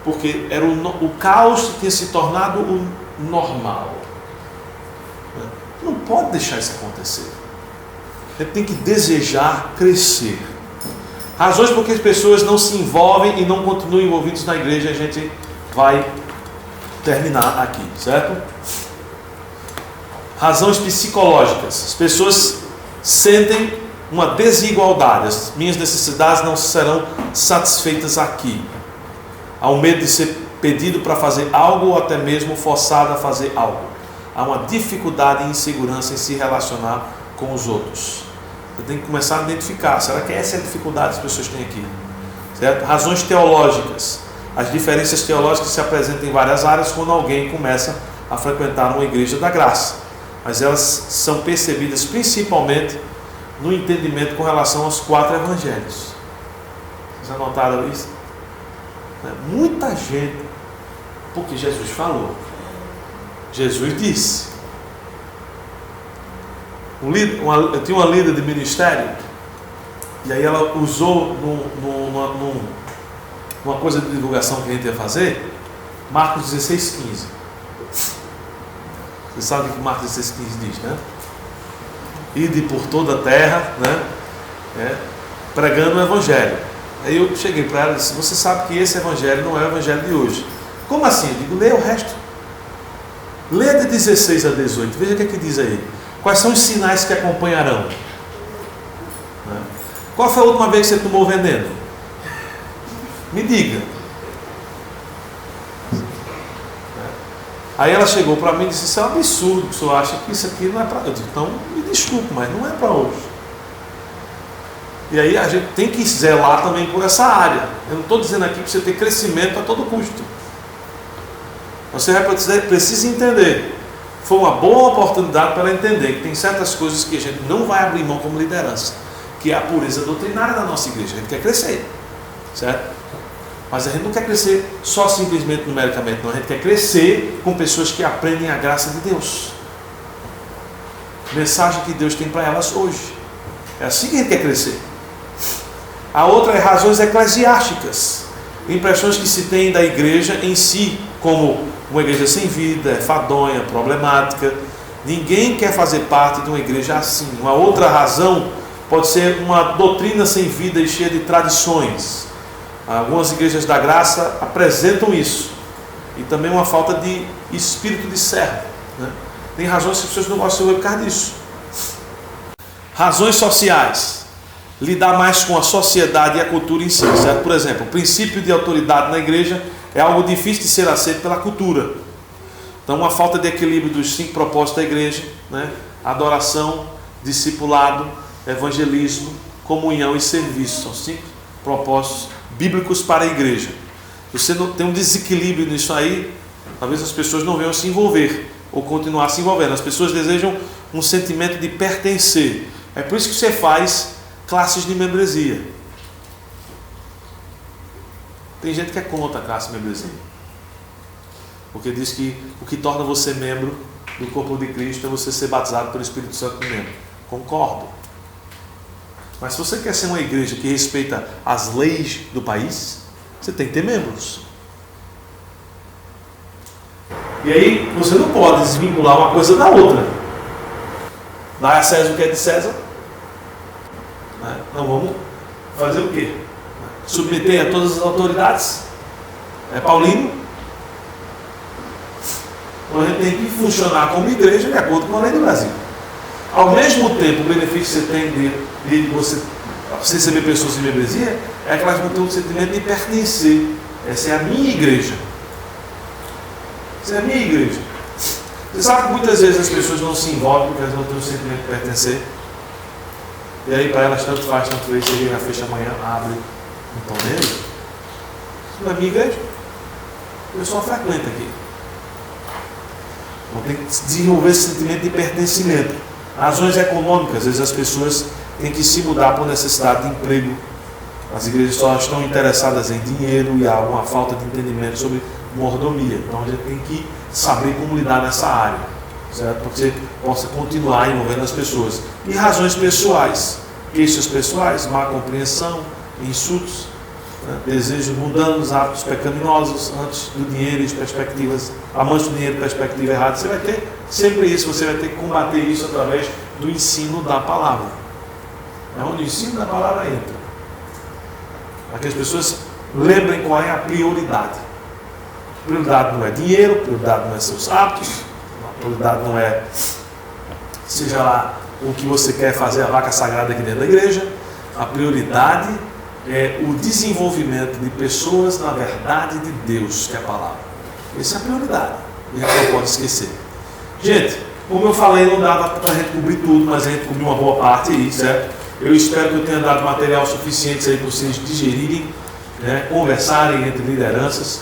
Speaker 1: porque era o caos que tinha se tornado o normal. Não pode deixar isso acontecer. A gente tem que desejar crescer. Razões por que as pessoas não se envolvem e não continuam envolvidos na igreja, a gente vai terminar aqui, certo? Razões psicológicas. As pessoas sentem uma desigualdade. As minhas necessidades não serão satisfeitas aqui. Há um medo de ser pedido para fazer algo ou até mesmo forçado a fazer algo. Há uma dificuldade e insegurança em se relacionar com os outros. Você tem que começar a identificar. Será que essa é a dificuldade que as pessoas têm aqui? Certo? Razões teológicas. As diferenças teológicas se apresentam em várias áreas quando alguém começa a frequentar uma igreja da graça. Mas elas são percebidas principalmente no entendimento com relação aos 4 evangelhos. Vocês anotaram isso? Muita gente, porque Jesus falou. Jesus disse. Eu tinha uma líder de ministério, e aí ela usou numa coisa de divulgação que a gente ia fazer, Marcos 16,15. Você sabe o que Marcos 16,15 diz, né? Ide por toda a terra, né? Pregando o evangelho. Aí eu cheguei para ela e disse: você sabe que esse evangelho não é o evangelho de hoje. Como assim? Eu digo: leia o resto. Leia de 16 a 18, veja o que é que diz aí. Quais são os sinais que acompanharão? Qual foi a última vez que você tomou veneno? Me diga. Aí ela chegou para mim e disse: isso é um absurdo, o senhor acha que isso aqui não é para... Eu disse: então me desculpe, mas não é para hoje. E aí a gente tem que zelar também por essa área. Eu não estou dizendo aqui para você ter crescimento a todo custo. Você precisa entender. Foi uma boa oportunidade para ela entender que tem certas coisas que a gente não vai abrir mão como liderança, que é a pureza doutrinária da nossa igreja. A gente quer crescer, certo? Mas a gente não quer crescer só simplesmente numericamente, não. A gente quer crescer com pessoas que aprendem a graça de Deus. Mensagem que Deus tem para elas hoje. É assim que a gente quer crescer. A outra é razões eclesiásticas. Impressões que se tem da igreja em si, como uma igreja sem vida, enfadonha, problemática. Ninguém quer fazer parte de uma igreja assim. Uma outra razão pode ser uma doutrina sem vida e cheia de tradições. Algumas igrejas da graça apresentam isso. E também uma falta de espírito de servo, né? Tem razões que as pessoas não gostam de ouvir por causa disso. Razões sociais. Lidar mais com a sociedade e a cultura em si, certo? Por exemplo, o princípio de autoridade na igreja é algo difícil de ser aceito pela cultura. Então, uma falta de equilíbrio dos 5 propósitos da igreja, né? Adoração, discipulado, evangelismo, comunhão e serviço. São 5 propósitos bíblicos para a igreja. Você não tem um desequilíbrio nisso aí, talvez as pessoas não venham se envolver ou continuar se envolvendo. As pessoas desejam um sentimento de pertencer. É por isso que você faz classes de membresia. Tem gente que é contra a classe de membresia, porque diz que o que torna você membro do corpo de Cristo é você ser batizado pelo Espírito Santo membro. Concordo. Mas se você quer ser uma igreja que respeita as leis do país, você tem que ter membros. E aí você não pode desvincular uma coisa da outra. Dá a César o que é de César. Não, vamos fazer o quê? Submeter a todas as autoridades? É paulino? Então a gente tem que funcionar como igreja de acordo com a lei do Brasil. Ao mesmo tempo, o benefício que você tem de você receber pessoas em membresia é que elas vão ter um sentimento de pertencer. Essa é a minha igreja. Essa é a minha igreja. Você sabe que muitas vezes as pessoas não se envolvem porque elas não têm um sentimento de pertencer. E aí para elas tanto faz, tanto fez, cheguei na fecha amanhã, abre, não estão vendo? Isso não é minha igreja. Eu só frequento aqui. Então tem que desenvolver esse sentimento de pertencimento. Razões econômicas, às vezes as pessoas tem que se mudar por necessidade de emprego. As igrejas só estão interessadas em dinheiro e há uma falta de entendimento sobre mordomia. Então a gente tem que saber como lidar nessa área, certo? Para que você possa continuar envolvendo as pessoas. E razões pessoais, queixas pessoais, má compreensão, insultos, né? Desejos mundanos, hábitos pecaminosos, antes do dinheiro e perspectivas, amantes do dinheiro e perspectiva errada. Você vai ter sempre isso, você vai ter que combater isso através do ensino da palavra. É onde o ensino da palavra entra. Para que as pessoas lembrem qual é a prioridade. A prioridade não é dinheiro, a prioridade não é seus hábitos, a prioridade não é, seja lá o que você quer fazer, a vaca sagrada aqui dentro da igreja. A prioridade é o desenvolvimento de pessoas na verdade de Deus, que é a palavra. Essa é a prioridade. E a gente não pode esquecer. Gente, como eu falei, não dava para a gente cobrir tudo, mas a gente cobriu uma boa parte aí, certo? Eu espero que eu tenha dado material suficiente aí para vocês digerirem, né, conversarem entre lideranças.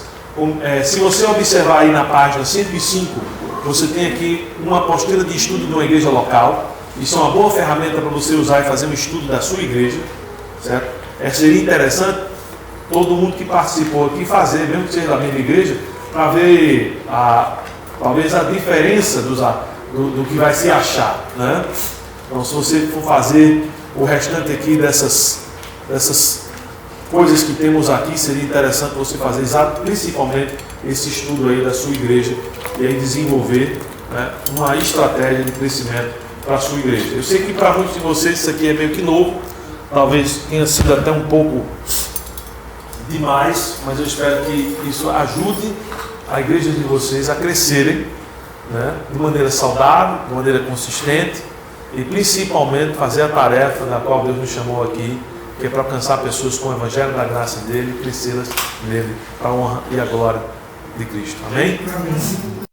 Speaker 1: Se você observar aí na página 105, você tem aqui uma apostila de estudo de uma igreja local. Isso é uma boa ferramenta para você usar e fazer um estudo da sua igreja, certo? Seria interessante todo mundo que participou aqui fazer, mesmo que seja da mesma igreja, para ver talvez a diferença do que vai se achar, né? Então, se você for fazer o restante aqui dessas coisas que temos aqui, seria interessante você fazer principalmente esse estudo aí da sua igreja e aí desenvolver, né, uma estratégia de crescimento para a sua igreja. Eu sei que para muitos de vocês isso aqui é meio que novo, talvez tenha sido até um pouco demais, mas eu espero que isso ajude a igreja de vocês a crescerem, né, de maneira saudável, de maneira consistente, e principalmente fazer a tarefa da qual Deus nos chamou aqui, que é para alcançar pessoas com o Evangelho da graça dele e crescê-las nele, para a honra e a glória de Cristo. Amém?
Speaker 2: Amém.